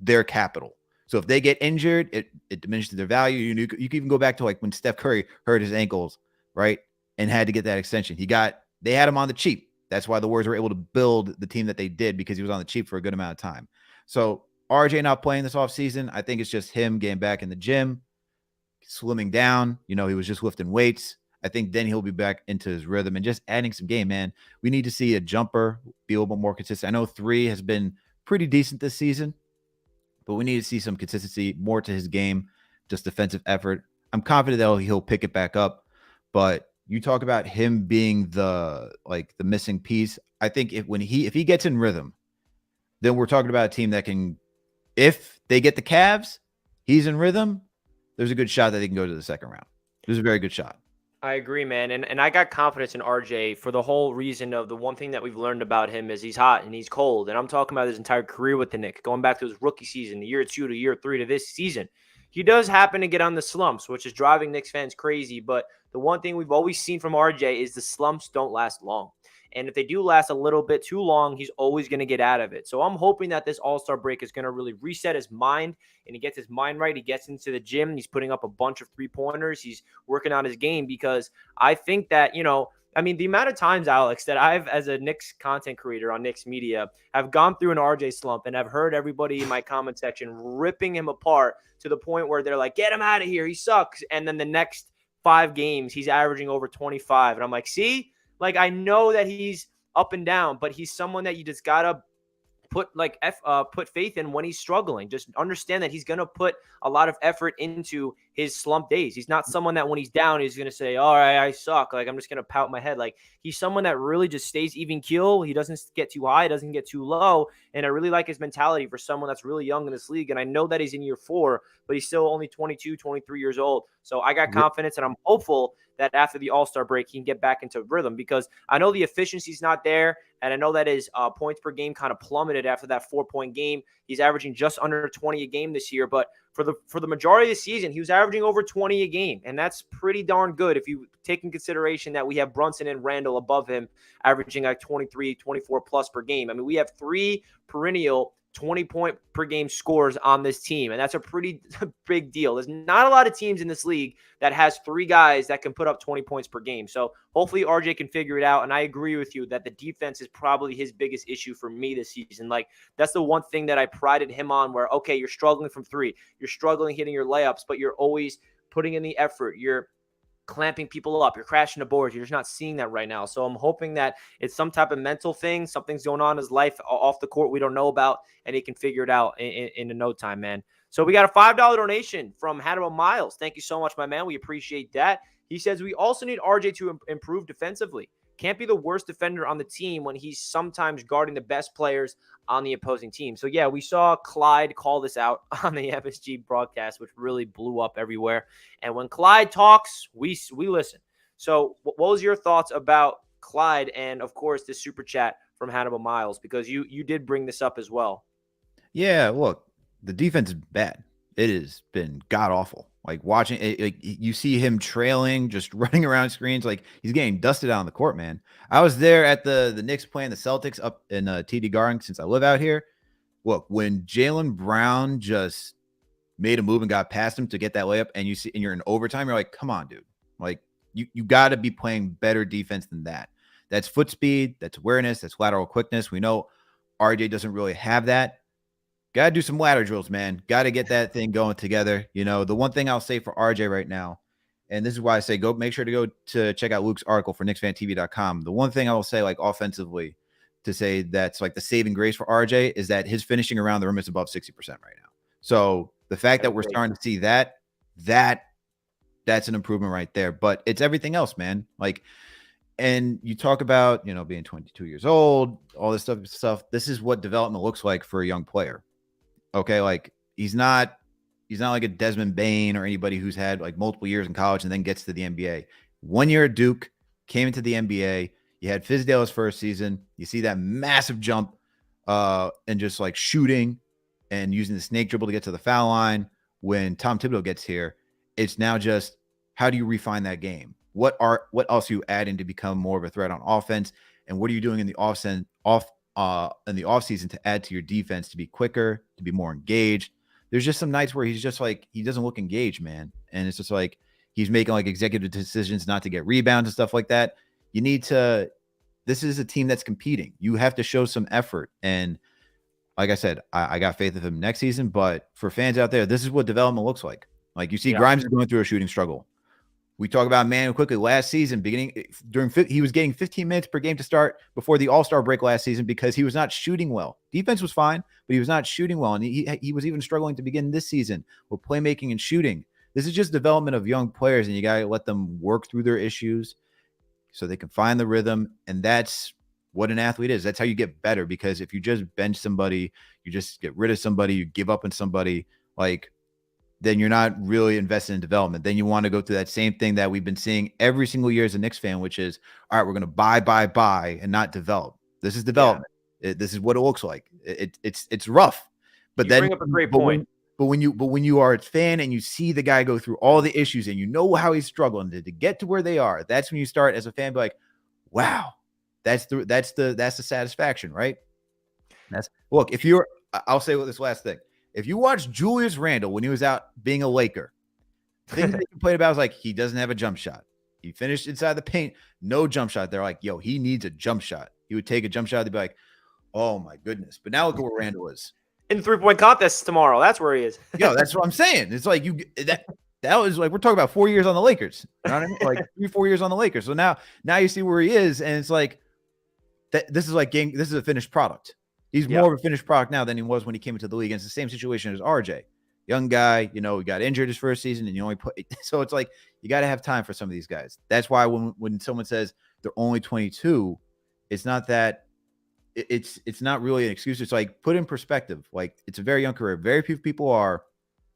their capital. So if they get injured, it diminishes their value. You can even go back to like when Steph Curry hurt his ankles, right? And had to get that extension. They had him on the cheap. That's why the Warriors were able to build the team that they did, because he was on the cheap for a good amount of time. So RJ not playing this offseason, I think it's just him getting back in the gym, slimming down. He was just lifting weights. I think then he'll be back into his rhythm and just adding some game, man. We need to see a jumper be a little bit more consistent. I know 3 has been pretty decent this season, but we need to see some consistency more to his game, just defensive effort. I'm confident that he'll pick it back up, but you talk about him being the missing piece. I think if he gets in rhythm, then we're talking about a team that can, if they get the Cavs, he's in rhythm, there's a good shot that they can go to the second round. There's a very good shot. I agree, man. And I got confidence in RJ for the whole reason of the one thing that we've learned about him is he's hot and he's cold. And I'm talking about his entire career with the Knicks, going back to his rookie season, the year 2 to year 3 to this season. He does happen to get on the slumps, which is driving Knicks fans crazy. But the one thing we've always seen from RJ is the slumps don't last long. And if they do last a little bit too long, he's always going to get out of it. So I'm hoping that this All-Star break is going to really reset his mind, and he gets his mind right. He gets into the gym. He's putting up a bunch of three-pointers. He's working on his game, because I think that, the amount of times, Alex, that I've, as a Knicks content creator on Knicks media, have gone through an RJ slump and have heard everybody in my comment section ripping him apart to the point where they're like, get him out of here, he sucks. And then the next 5 games, he's averaging over 25. And I'm like, see? Like, I know that he's up and down, but he's someone that you just gotta put faith in when he's struggling. Just understand that he's gonna put a lot of effort into his slump days. He's not someone that when he's down, he's gonna say, all right, I suck. Like, I'm just gonna pout my head. Like, he's someone that really just stays even keel. He doesn't get too high, doesn't get too low. And I really like his mentality for someone that's really young in this league. And I know that he's in year 4, but he's still only 22, 23 years old. So I got confidence, and I'm hopeful that after the All-Star break, he can get back into rhythm, because I know the efficiency's not there. And I know that his points per game kind of plummeted after that 4-point game. He's averaging just under 20 a game this year. But for the majority of the season, he was averaging over 20 a game. And that's pretty darn good if you take in consideration that we have Brunson and Randle above him, averaging like 23, 24 plus per game. I mean, we have 3 perennial 20-point per game scores on this team. And that's a pretty big deal. There's not a lot of teams in this league that has 3 guys that can put up 20 points per game. So hopefully RJ can figure it out. And I agree with you that the defense is probably his biggest issue for me this season. Like, that's the one thing that I prided him on, where, okay, you're struggling from 3, you're struggling hitting your layups, but you're always putting in the effort. You're clamping people up, you're crashing the boards. You're just not seeing that right now. So I'm hoping that it's some type of mental thing. Something's going on in his life off the court we don't know about, and he can figure it out in no time, man. So we got a $5 donation from Hannibal Miles. Thank you so much, my man. We appreciate that. He says we also need RJ to improve defensively. Can't be the worst defender on the team when he's sometimes guarding the best players on the opposing team. So, yeah, we saw Clyde call this out on the FSG broadcast, which really blew up everywhere. And when Clyde talks, we listen. So what was your thoughts about Clyde and, of course, the super chat from Hannibal Miles? Because you did bring this up as well. Yeah, look, the defense is bad. It has been god-awful. Like, watching it, like, you see him trailing, just running around screens. Like, he's getting dusted out on the court, man. I was there at the Knicks playing the Celtics up in TD Garden since I live out here. Look, when Jalen Brown just made a move and got past him to get that layup, and you're in overtime, you're like, come on, dude. Like, you got to be playing better defense than that. That's foot speed, that's awareness, that's lateral quickness. We know RJ doesn't really have that. Got to do some ladder drills, man. Got to get that thing going together. You know, the one thing I'll say for RJ right now, and this is why I say make sure to go to check out Luke's article for KnicksFanTV.com. The one thing I will say, like, offensively, to say that's like the saving grace for RJ is that his finishing around the rim is above 60% right now. So the fact that we're starting to see that's an improvement right there. But it's everything else, man. Like, and you talk about, you know, being 22 years old, all this stuff. This is what development looks like for a young player. Okay, like, he's not like a Desmond Bain or anybody who's had like multiple years in college and then gets to the NBA. 1 year at Duke, came into the NBA. You had Fizdale's first season. You see that massive jump and just like shooting and using the snake dribble to get to the foul line. When Tom Thibodeau gets here, it's now just, how do you refine that game? What else are you adding to become more of a threat on offense? And what are you doing in the offseason to add to your defense to be quicker, to be more engaged? There's just some nights where he's just like, he doesn't look engaged, man. And it's just like, he's making like executive decisions not to get rebounds and stuff like that. This is a team that's competing. You have to show some effort. And like I said, I got faith in him next season, but for fans out there, this is what development looks like. Like, you see Grimes is going through a shooting struggle. We talk about Manu quickly last season, he was getting 15 minutes per game to start before the All-Star break last season because he was not shooting well. Defense was fine, but he was not shooting well. And he was even struggling to begin this season with playmaking and shooting. This is just development of young players, and you got to let them work through their issues so they can find the rhythm. And that's what an athlete is. That's how you get better, because if you just bench somebody, you just get rid of somebody, you give up on somebody, like, then you're not really invested in development. Then you want to go through that same thing that we've been seeing every single year as a Knicks fan, which is, all right, we're going to buy, and not develop. This is development. This is what it looks like. It's rough, but you bring up a great point. But when you are a fan and you see the guy go through all the issues and you know how he's struggling to get to where they are, that's when you start as a fan, be like, wow, that's the satisfaction, right? Look, I'll say this last thing. If you watch Julius Randle when he was out being a Laker, things they complained about was like, he doesn't have a jump shot. He finished inside the paint, no jump shot. They're like, yo, he needs a jump shot. He would take a jump shot. They'd be like, oh my goodness. But now look at where Randle is. In the 3-point contest tomorrow. That's where he is. Yo, that's what I'm saying. It's like that was like, we're talking about 4 years on the Lakers. You know what I mean? Like 3-4 years on the Lakers. So now you see where he is, and it's like this is a finished product. He's more of a finished product now than he was when he came into the league. And it's the same situation as RJ. Young guy, he got injured his first season, and you only put so it's like you got to have time for some of these guys. That's why when someone says they're only 22, it's not that it's not really an excuse. It's like, put in perspective. Like, it's a very young career. Very few people are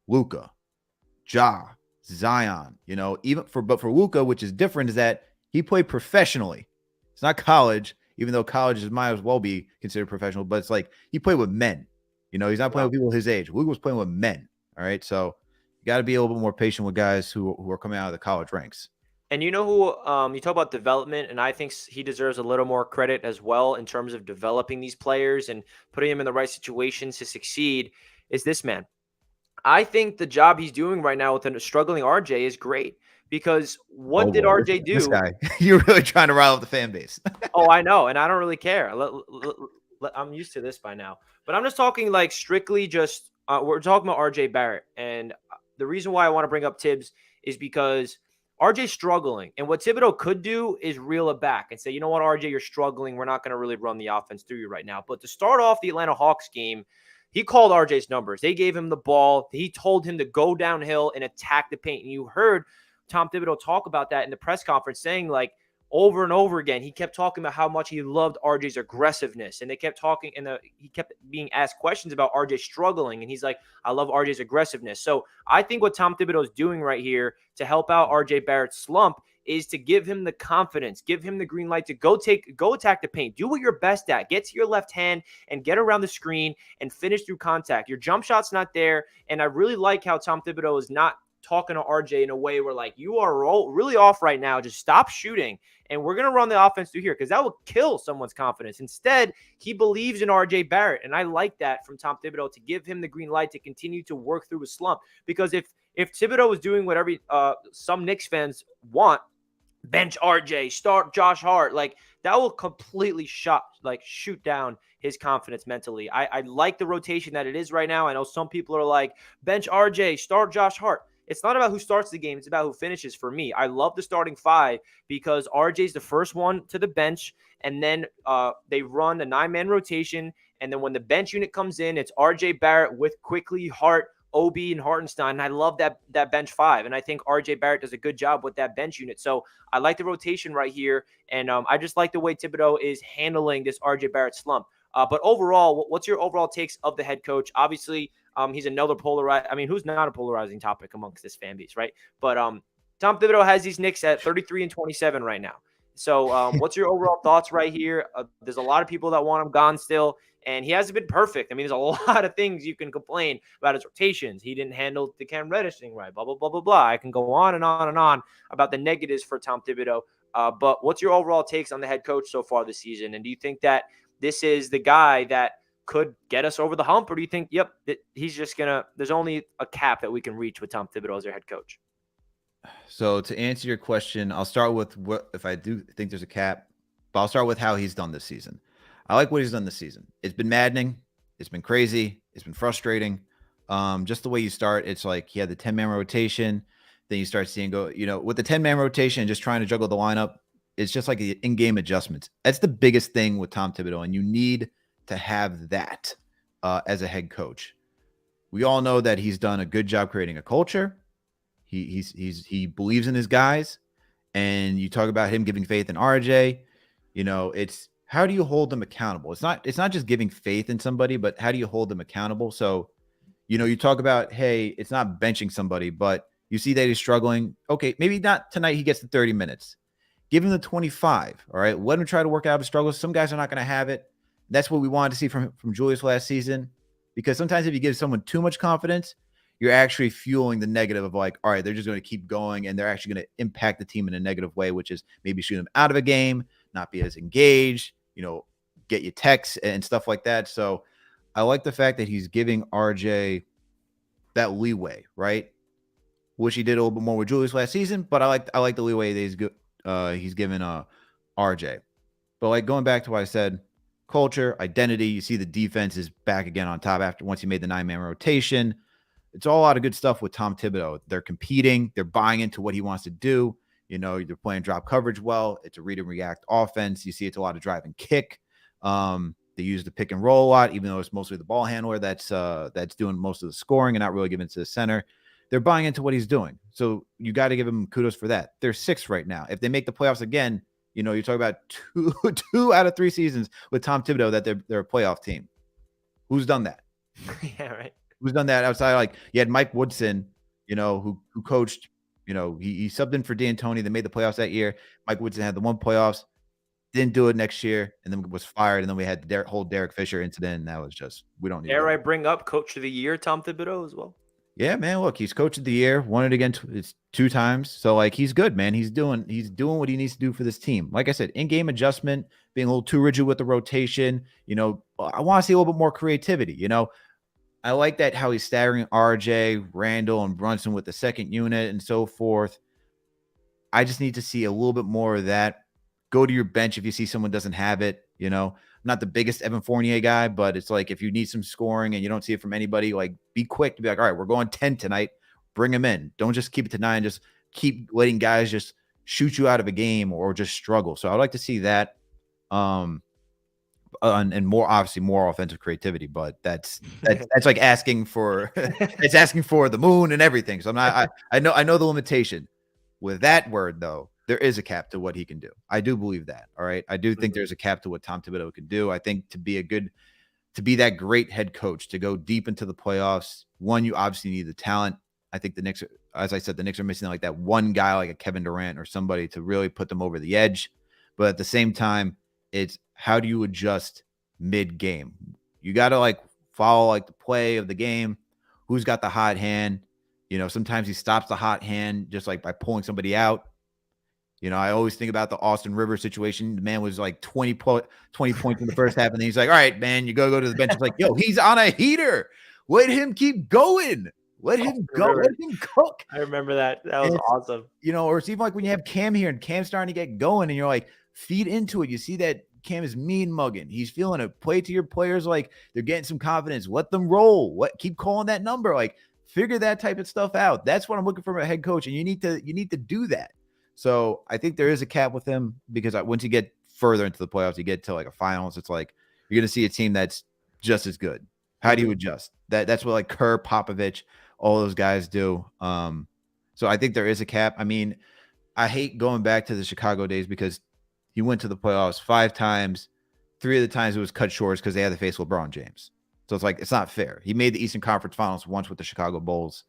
Luka, Ja, Zion. But for Luka, which is different, is that he played professionally. It's not college. Even though college might as well be considered professional, but it's like he played with men. He's not playing with people his age. Luka was playing with men. All right. So you got to be a little bit more patient with guys who are coming out of the college ranks. And you know who you talk about development, and I think he deserves a little more credit as well in terms of developing these players and putting them in the right situations to succeed. Is this man? I think the job he's doing right now with a struggling RJ is great because what Oh did boy, RJ this do? guy, you're really trying to rile up the fan base. Oh, I know, and I don't really care. I'm used to this by now, but I'm just talking like strictly just we're talking about RJ Barrett, and the reason why I want to bring up Tibbs is because RJ's struggling, and what Thibodeau could do is reel it back and say, you know what, RJ, you're struggling. We're not going to really run the offense through you right now. But to start off the Atlanta Hawks game, he called RJ's numbers. They gave him the ball. He told him to go downhill and attack the paint. And you heard Tom Thibodeau talk about that in the press conference, saying like over and over again, he kept talking about how much he loved RJ's aggressiveness. And they kept talking, and he kept being asked questions about RJ struggling. And he's like, I love RJ's aggressiveness. So I think what Tom Thibodeau is doing right here to help out RJ Barrett's slump is to give him the confidence, give him the green light to go attack the paint, do what you're best at, get to your left hand and get around the screen and finish through contact. Your jump shot's not there. And I really like how Tom Thibodeau is not talking to RJ in a way where like, you are really off right now. Just stop shooting. And we're going to run the offense through here because that will kill someone's confidence. Instead, he believes in RJ Barrett. And I like that from Tom Thibodeau to give him the green light to continue to work through a slump. Because if Thibodeau was doing what some Knicks fans want, bench RJ, start Josh Hart, like that will completely shoot down his confidence mentally. I like the rotation that it is right now. I know some people are like, bench RJ, start Josh Hart. It's not about who starts the game. It's about who finishes for me. I love the starting five because RJ's the first one to the bench, and then they run a 9-man rotation. And then when the bench unit comes in, it's RJ Barrett with Quickly, Hart, OB, and Hartenstein. And I love that bench five. And I think RJ Barrett does a good job with that bench unit. So I like the rotation right here. And I just like the way Thibodeau is handling this RJ Barrett slump. But overall, what's your overall takes of the head coach? Obviously, he's another polarized. I mean, who's not a polarizing topic amongst this fan base, right? But Tom Thibodeau has these Knicks at 33 and 27 right now. So what's your overall thoughts right here? There's a lot of people that want him gone still, and he hasn't been perfect. I mean, there's a lot of things you can complain about his rotations. He didn't handle the Cam Reddish thing right, blah, blah, blah, blah, blah. I can go on and on and on about the negatives for Tom Thibodeau. But what's your overall takes on the head coach so far this season? And do you think that this is the guy that could get us over the hump, or do you think, yep, he's just there's only a cap that we can reach with Tom Thibodeau as their head coach? So to answer your question, I'll start with what if I do think there's a cap, but I'll start with how he's done this season. I like what he's done this season. It's been maddening. It's been crazy. It's been frustrating. Just the way you start, it's like he had the 10-man rotation. Then you start seeing with the 10-man rotation and just trying to juggle the lineup, it's just like the in-game adjustments. That's the biggest thing with Tom Thibodeau, and you need to have that as a head coach. We all know that he's done a good job creating a culture. He believes in his guys, and you talk about him giving faith in RJ. It's how do you hold them accountable? It's not just giving faith in somebody, but how do you hold them accountable? So, you talk about, hey, it's not benching somebody, but you see that he's struggling. Okay, maybe not tonight. He gets the 30 minutes. Give him the 25. All right, let him try to work out his struggles. Some guys are not going to have it. That's what we wanted to see from Julius last season, because sometimes if you give someone too much confidence, you're actually fueling the negative of like, all right, they're just going to keep going, and they're actually going to impact the team in a negative way, which is maybe shoot them out of a game, not be as engaged, get you texts and stuff like that. So I like the fact that he's giving RJ that leeway, right? Wish he did a little bit more with Julius last season, but I like the leeway that he's given RJ. But like going back to what I said, culture, identity, you see the defense is back again on top once he made the 9-man rotation. It's all a lot of good stuff with Tom Thibodeau. They're competing. They're buying into what he wants to do. They're playing drop coverage well. It's a read and react offense. You see it's a lot of drive and kick. They use the pick and roll a lot, even though it's mostly the ball handler that's doing most of the scoring and not really giving it to the center. They're buying into what he's doing. So you got to give him kudos for that. They're 6th right now. If they make the playoffs again, you talk about two out of 3 seasons with Tom Thibodeau that they're a playoff team. Who's done that? Yeah, right. Who's done that outside? Like you had Mike Woodson, who coached, he subbed in for D'Antoni. They made the playoffs that year. Mike Woodson had the one playoffs, didn't do it next year, and then was fired. And then we had the whole Derek Fisher incident. And that was just, we don't need Dare I bring up Coach of the Year, Tom Thibodeau, as well? Yeah, man. Look, he's coach of the year, won it again it's 2 times. So like he's good, man. He's doing what he needs to do for this team. Like I said, in-game adjustment, being a little too rigid with the rotation. I want to see a little bit more creativity. I like that how he's staggering RJ, Randle, and Brunson with the second unit and so forth. I just need to see a little bit more of that. Go to your bench if you see someone doesn't have it. I'm not the biggest Evan Fournier guy, but it's like if you need some scoring and you don't see it from anybody, like be quick to be like, all right, we're going 10 tonight. Bring them in. Don't just keep it to 9. Just keep letting guys just shoot you out of a game or just struggle. So I'd like to see that. And more obviously more offensive creativity, but that's like asking for it's asking for the moon and everything. So I know the limitation with that word though. There is a cap to what he can do. I do believe that. All right. I do think there's a cap to what Tom Thibodeau can do. I think to be that great head coach, to go deep into the playoffs, one, you obviously need the talent. I think the Knicks, as I said, the Knicks are missing like that one guy, like a Kevin Durant or somebody to really put them over the edge. But at the same time, it's how do you adjust mid-game? You got to like follow like the play of the game. Who's got the hot hand? Sometimes he stops the hot hand just like by pulling somebody out. I always think about the Austin Rivers situation. The man was like 20 points in the first half, and then he's like, all right, man, you go to the bench. It's like, yo, he's on a heater. Let him keep going. Let him go. Let him cook. I remember that. That was awesome. Or it's even like when you have Cam here and Cam's starting to get going and you're like, feed into it. You see that Cam is mean mugging. He's feeling it. Play to your players like they're getting some confidence. Let them roll. Keep calling that number. Like figure that type of stuff out. That's what I'm looking for from a head coach. And you need to do that. So I think there is a cap with him because once you get further into the playoffs, you get to like a finals. It's like you're going to see a team that's just as good. How do you adjust? That's what like Kerr, Popovich, all those guys do. So I think there is a cap. I mean, I hate going back to the Chicago days because he went to the playoffs 5 times. 3 of the times it was cut short because they had to face LeBron James. So it's like it's not fair. He made the Eastern Conference Finals once with the Chicago Bulls,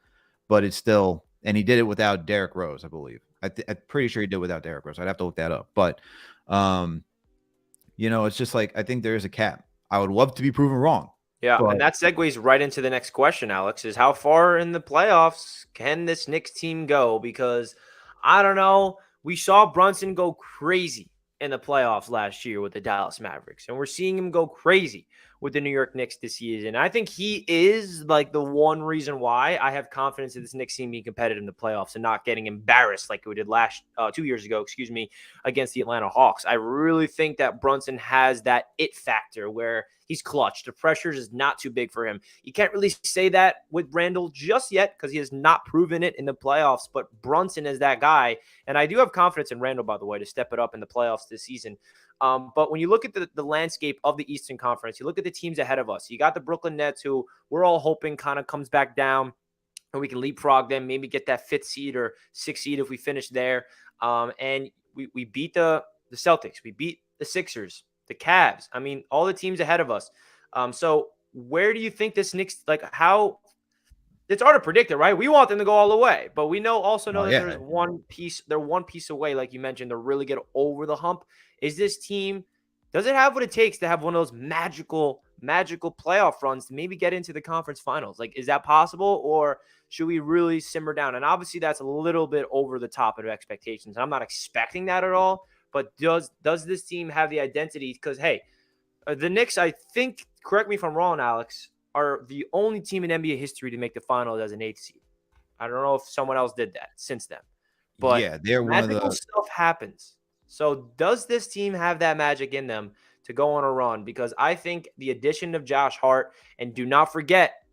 but it's still, and he did it without Derrick Rose, I believe. I'm pretty sure he did without Derrick Rose. I'd have to look that up. But, it's just like I think there is a cap. I would love to be proven wrong. Yeah, and that segues right into the next question, Alex, is how far in the playoffs can this Knicks team go? Because, I don't know, we saw Brunson go crazy in the playoffs last year with the Dallas Mavericks, and we're seeing him go crazy with the New York Knicks this season. I think he is like the one reason why I have confidence in this Knicks team being competitive in the playoffs and not getting embarrassed like we did 2 years ago, against the Atlanta Hawks. I really think that Brunson has that it factor where he's clutch. The pressure is not too big for him. You can't really say that with Randle just yet because he has not proven it in the playoffs, but Brunson is that guy. And I do have confidence in Randle, by the way, to step it up in the playoffs this season. But when you look at the landscape of the Eastern Conference, you look at the teams ahead of us. You got the Brooklyn Nets, who we're all hoping kind of comes back down and we can leapfrog them, maybe get that 5th seed or 6th seed if we finish there. And we beat the Celtics. We beat the Sixers, the Cavs. I mean, all the teams ahead of us. So where do you think this Knicks, like how – it's hard to predict it, right? We want them to go all the way, but we know that there's one piece. They're one piece away, like you mentioned, to really get over the hump. Is this team? Does it have what it takes to have one of those magical playoff runs to maybe get into the conference finals? Like, is that possible, or should we really simmer down? And obviously, that's a little bit over the top of expectations. I'm not expecting that at all. But does this team have the identity? Because hey, the Knicks, I think, correct me if I'm wrong, Alex, are the only team in NBA history to make the finals as an 8th seed. I don't know if someone else did that since then. But yeah, they're magical one of the stuff happens. So does this team have that magic in them to go on a run? Because I think the addition of Josh Hart, and do not forget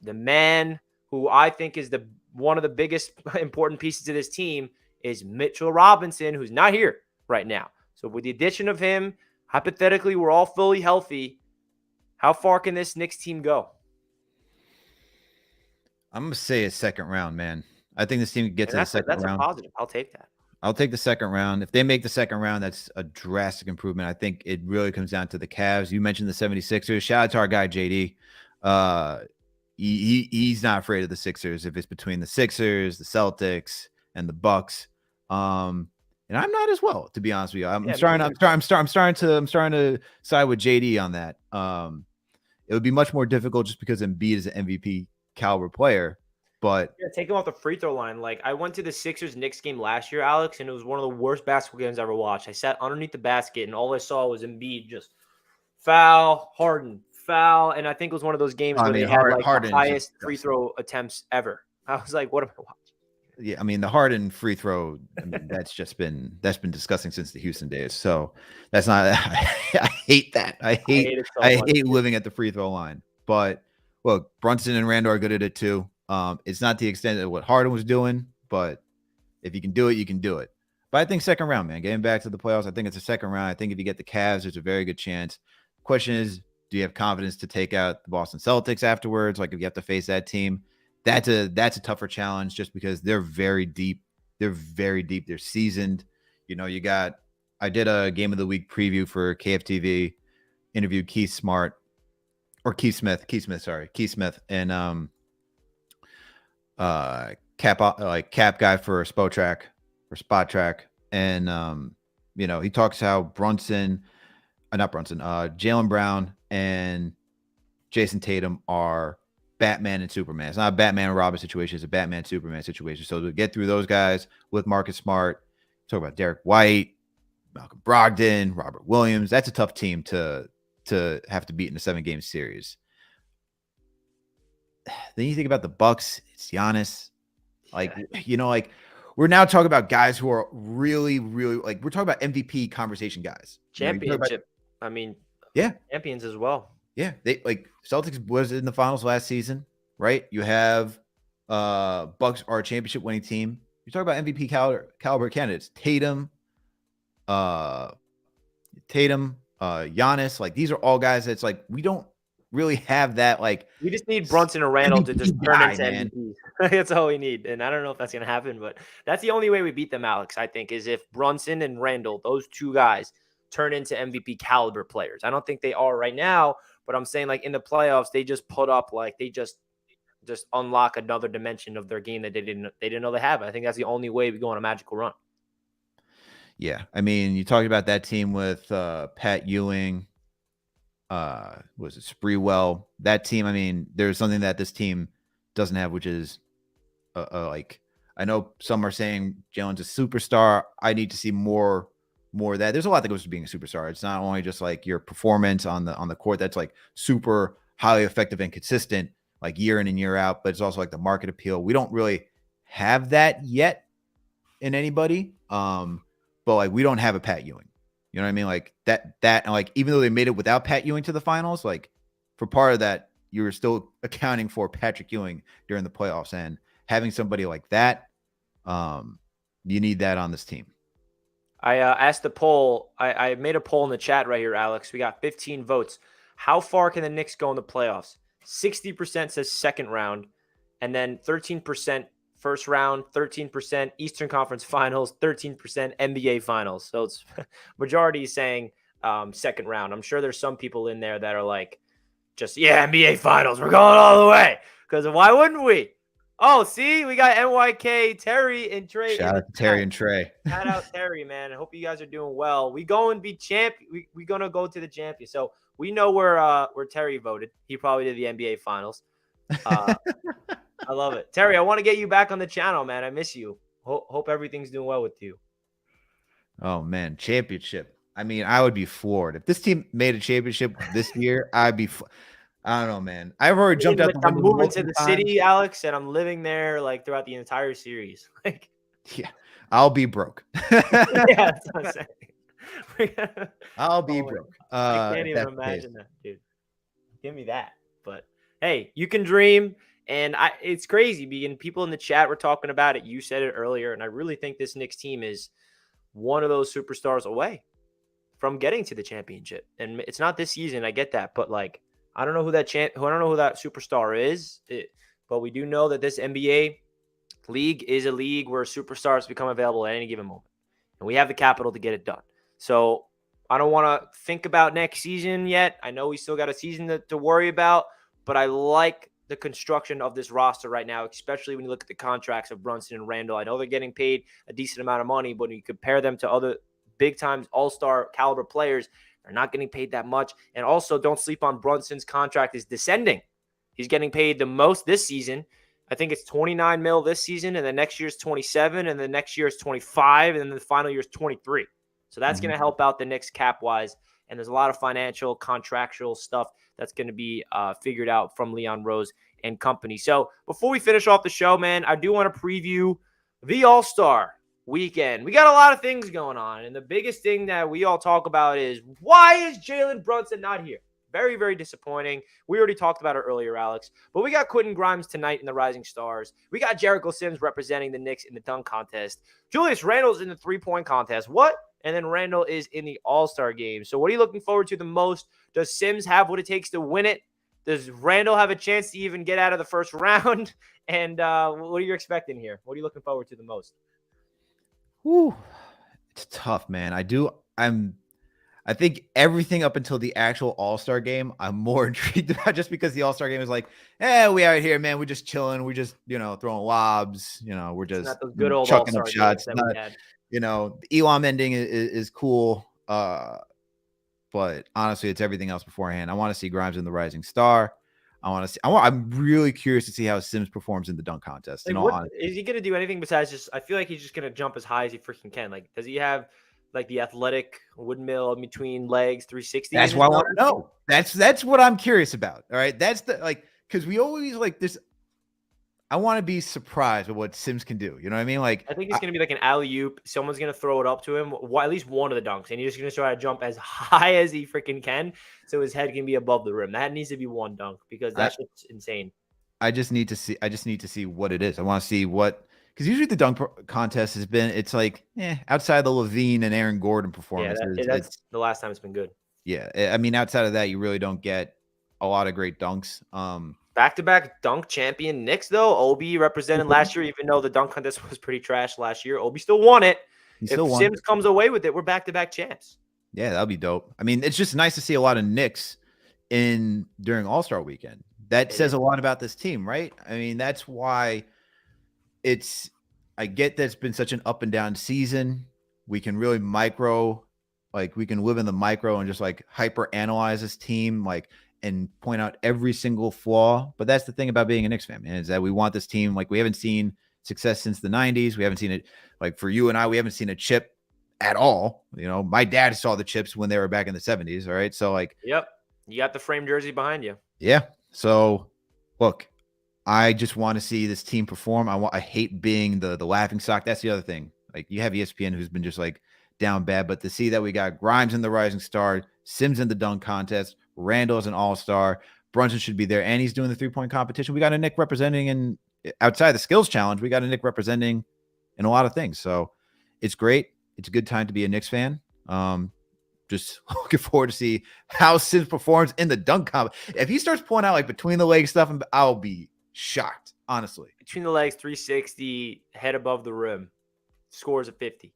the man who I think is one of the biggest important pieces of this team is Mitchell Robinson, who's not here right now. So with the addition of him, hypothetically, we're all fully healthy. How far can this Knicks team go? I'm gonna say a 2nd round, man. I think this team can get to the 2nd round. That's a positive. I'll take that. I'll take the 2nd round. If they make the 2nd round, that's a drastic improvement. I think it really comes down to the Cavs. You mentioned the 76ers. Shout out to our guy JD. He's not afraid of the Sixers if it's between the Sixers, the Celtics, and the Bucks. And I'm not as well, to be honest with you. I'm starting to side with JD on that. It would be much more difficult just because Embiid is an MVP caliber player. But Yeah, take him off the free throw line. Like, I went to the Sixers-Knicks game last year, Alex, and it was one of the worst basketball games I ever watched. I sat underneath the basket, and all I saw was Embiid just foul, Harden, foul, and I think it was one of those games I where they mean, had, like, the Harden is just highest free disgusting. throw attempts ever. I was like, what am I watching? Yeah, I mean, the Harden free throw, I mean, that's been disgusting since the Houston days. So that's not I hate that. I hate it so much, hate dude. living at the free throw line. But look, Brunson and Randle are good at it too. It's not the extent of what Harden was doing, but if you can do it, you can do it. But I think second round, man. Getting back to the playoffs, I think it's a second round. I think if you get the Cavs, there's a very good chance. Question is, do you have confidence to take out the Boston Celtics afterwards? Like if you have to face that team, that's a tougher challenge just because they're very deep. They're very deep. They're seasoned. You know, I did a game of the week preview for KFTV, interviewed Keith Smith, and cap guy for Spot Track. And you know, he talks how Jalen Brown and Jason Tatum are Batman and Superman. It's not a Batman and Robin situation. It's a Batman Superman situation. So to get through those guys with Marcus Smart, talk about Derek White, Malcolm Brogdon, Robert Williams. That's a tough team to have to beat in a 7-game series. Then you think about the Bucks. It's Giannis. Like, you know, like we're now talking about guys who are really, really like we're talking about MVP conversation guys. Championship. Champions as well. Yeah, they like Celtics was in the finals last season, right? You have Bucks are a championship winning team. You talk about MVP caliber candidates, Tatum, Giannis. Like these are all guys that's like we don't really have that. Like we just need Brunson or Randle MVP to just turn guy, into man. MVPs. That's all we need, and I don't know if that's gonna happen, but that's the only way we beat them, Alex. I think is if Brunson and Randle, those two guys, turn into MVP caliber players. I don't think they are right now. But I'm saying, like, in the playoffs, they just put up, like, they just unlock another dimension of their game that they didn't know they have. I think that's the only way we go on a magical run. Yeah. I mean, you talked about that team with Pat Ewing, was it Spreewell? That team, I mean, there's something that this team doesn't have, which is, like, I know some are saying Jalen's a superstar. I need to see more of that. There's a lot that goes to being a superstar. It's not only just like your performance on the court that's like super highly effective and consistent, like year in and year out, but it's also like the market appeal. We don't really have that yet in anybody. But like we don't have a Pat Ewing. You know what I mean? Like that, and like even though they made it without Pat Ewing to the finals, like for part of that, you were still accounting for Patrick Ewing during the playoffs, and having somebody like that, you need that on this team. I asked the poll. I made a poll in the chat right here, Alex. We got 15 votes. How far can the Knicks go in the playoffs? 60% says second round, and then 13% first round, 13% Eastern Conference Finals, 13% NBA Finals. So it's majority saying second round. I'm sure there's some people in there that are like, just, yeah, NBA Finals. We're going all the way. Because why wouldn't we? Oh, see, we got NYK, Terry, and Trey. Shout out to Terry and Trey. Shout out Terry, man. I hope you guys are doing well. We go and be champ. We're gonna go to the champion. So we know where Terry voted. He probably did the NBA Finals. I love it, Terry. I want to get you back on the channel, man. I miss you. Hope everything's doing well with you. Oh man, championship. I mean, I would be floored if this team made a championship this year. I'd be. I don't know, man. I've already jumped out the window. I'm moving to the city, Alex, and I'm living there like throughout the entire series. Like, yeah, I'll be broke. Yeah, that's what I'm saying. I'll be broke. I can't even imagine that, dude. Give me that. But hey, you can dream, and it's crazy being people in the chat were talking about it. You said it earlier, and I really think this Knicks team is one of those superstars away from getting to the championship. And it's not this season, I get that, but like, I don't know who that superstar is, but we do know that this NBA league is a league where superstars become available at any given moment, and we have the capital to get it done. So I don't want to think about next season yet. I know we still got a season to worry about, but I like the construction of this roster right now, especially when you look at the contracts of Brunson and Randle. I know they're getting paid a decent amount of money, but when you compare them to other big-time all-star caliber players, they're not getting paid that much. And also, don't sleep on Brunson's contract is descending. He's getting paid the most this season, I think it's 29 mil this season, and then next year's 27, and then next year's 25, and then the final year's 23. So that's going to help out the Knicks cap-wise, and there's a lot of financial, contractual stuff that's going to be figured out from Leon Rose and company. So before we finish off the show, man, I do want to preview the All-Star weekend. We got a lot of things going on, and the biggest thing that we all talk about is, why is Jalen Brunson not here? Very, very disappointing. We already talked about it earlier, Alex. But we got Quentin Grimes tonight in the Rising Stars. We got Jericho Sims representing the Knicks in the dunk contest. Julius Randle's in the three-point contest. What? And then Randle is in the All-Star game. So what are you looking forward to the most? Does Sims have what it takes to win it? Does Randle have a chance to even get out of the first round? And what are you expecting here? What are you looking forward to the most? Whew. It's tough, man. I think everything up until the actual All-Star game, I'm more intrigued about, just because the All-Star game is like, we out here, man. We're just chilling. We're just, throwing lobs. We're just not those good old chucking All-Star up shots. games that we had. The Elam ending is cool. But honestly, it's everything else beforehand. I want to see Grimes in the Rising Star. I'm really curious to see how Sims performs in the dunk contest. Is he going to do anything besides just, I feel like he's just going to jump as high as he freaking can. Like, does he have like the athletic windmill in between legs 360? That's what I want to know. That's what I'm curious about. All right. That's because we always like this. I want to be surprised with what Sims can do. You know what I mean? Like, I think it's going to be like an alley-oop. Someone's going to throw it up to him, at least one of the dunks, and he's just going to try to jump as high as he freaking can so his head can be above the rim. That needs to be one dunk, because that's just insane. I just need to see what it is. I want to see what, because usually the dunk contest it's like, outside the Levine and Aaron Gordon performances. Yeah, that's the last time it's been good. Yeah. I mean, outside of that, you really don't get a lot of great dunks. Back-to-back dunk champion Knicks, though. Obi represented last year, even though the dunk contest was pretty trash last year. Obi still won it. If Sims comes away with it, we're back-to-back champs. Yeah, that'll be dope. I mean, it's just nice to see a lot of Knicks during All-Star weekend. That says a lot about this team, right? I mean, that's why I get that it's been such an up and down season. We can really we can live in the micro and just like hyper analyze this team, and point out every single flaw. But that's the thing about being a Knicks fan, man, is that we want this team. Like, we haven't seen success since the 90s. We haven't seen it, like, for you and I, we haven't seen a chip at all. My dad saw the chips when they were back in the 70s. All right. So, like, yep. You got the frame jersey behind you. Yeah. So, look, I just want to see this team perform. I hate being the laughing stock. That's the other thing. Like, you have ESPN, who's been just like down bad, but to see that we got Grimes in the Rising Star, Sims in the dunk contest, Randle is an all-star, Brunson should be there, and he's doing the three-point competition. We got a Nick representing, and outside the skills challenge, we got a Nick representing in a lot of things. So it's great. It's a good time to be a Knicks fan. Just looking forward to see how Sims performs in the dunk comp. If he starts pulling out like between the leg stuff, I'll be shocked, honestly. Between the legs, 360, head above the rim, scores of 50.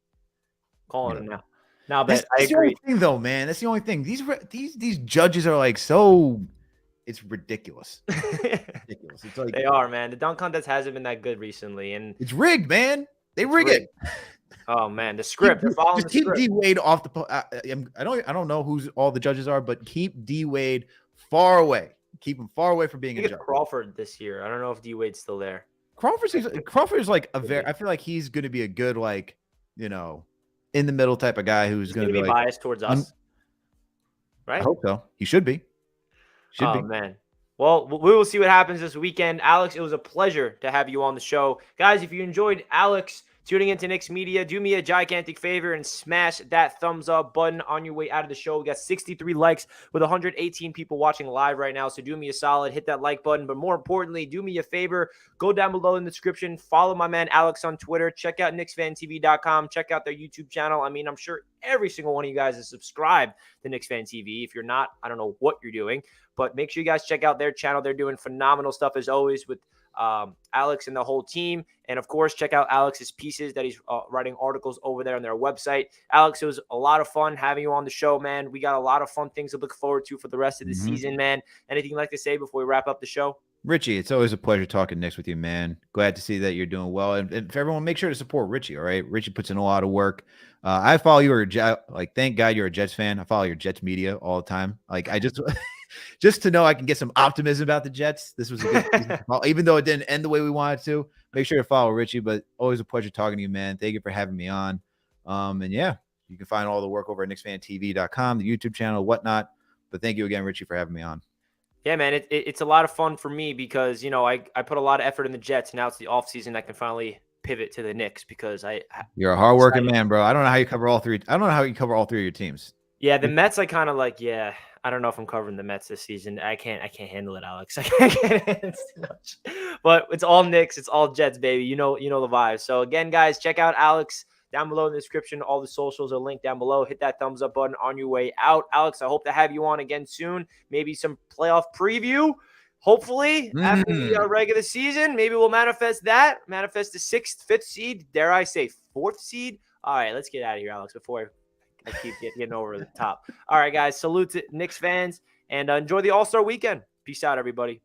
Calling him now. Now, but I agree. That's the only thing, though, man. That's the only thing. These judges are like it's ridiculous. Ridiculous. It's like, they are, man. The dunk contest hasn't been that good recently, and it's rigged, man. They rig it. Oh man, the script. They're following the script. Keep D Wade off the. I don't know who's all the judges are, but keep D Wade far away. Keep him far away from being a judge. Crawford this year. I don't know if D Wade's still there. Crawford is like I feel like he's going to be a good, like, in the middle type of guy who's going to be like, biased towards us. Right? I hope so. He should be. Should be. Man. Well, we will see what happens this weekend. Alex, it was a pleasure to have you on the show. Guys, if you enjoyed Alex tuning into Knicks Media, do me a gigantic favor and smash that thumbs up button on your way out of the show. We got 63 likes with 118 people watching live right now. So do me a solid, hit that like button. But more importantly, do me a favor, go down below in the description, follow my man Alex on Twitter, check out KnicksFanTV.com, check out their YouTube channel. I mean, I'm sure every single one of you guys is subscribed to Knicks Fan TV. If you're not, I don't know what you're doing, but make sure you guys check out their channel. They're doing phenomenal stuff as always with Alex and the whole team. And of course, check out Alex's pieces that he's writing articles over there on their website. Alex, it was a lot of fun having you on the show, man. We got a lot of fun things to look forward to for the rest of the season, man. Anything you'd like to say before we wrap up the show? Richie, it's always a pleasure talking Knicks with you, man. Glad to see that you're doing well. And for everyone, make sure to support Richie, all right? Richie puts in a lot of work. I follow you, thank God you're a Jets fan. I follow your Jets media all the time. Like, I just just to know I can get some optimism about the Jets. This was a good season, even though it didn't end the way we wanted to. Make sure to follow Richie, but always a pleasure talking to you, man. Thank you for having me on. And yeah, you can find all the work over at knicksfantv.com, the YouTube channel, whatnot. But thank you again, Richie, for having me on. Yeah, man, it's a lot of fun for me because, you know, I put a lot of effort in the Jets. Now it's the offseason. I can finally pivot to the Knicks because you're a hardworking man, bro. I don't know how you cover all three. I don't know how you cover all three of your teams. Yeah, the Mets, I kind of like, yeah, I don't know if I'm covering the Mets this season. I can't handle it, Alex. I can't handle it too much. But it's all Knicks, it's all Jets, baby. You know the vibe. So again, guys, check out Alex down below in the description. All the socials are linked down below. Hit that thumbs up button on your way out. Alex, I hope to have you on again soon. Maybe some playoff preview. Hopefully, after the regular season, maybe we'll manifest that. Manifest the 6th, 5th seed. Dare I say 4th seed? All right, let's get out of here, Alex, before I keep getting over the top. All right, guys. Salute to Knicks fans, and enjoy the All-Star weekend. Peace out, everybody.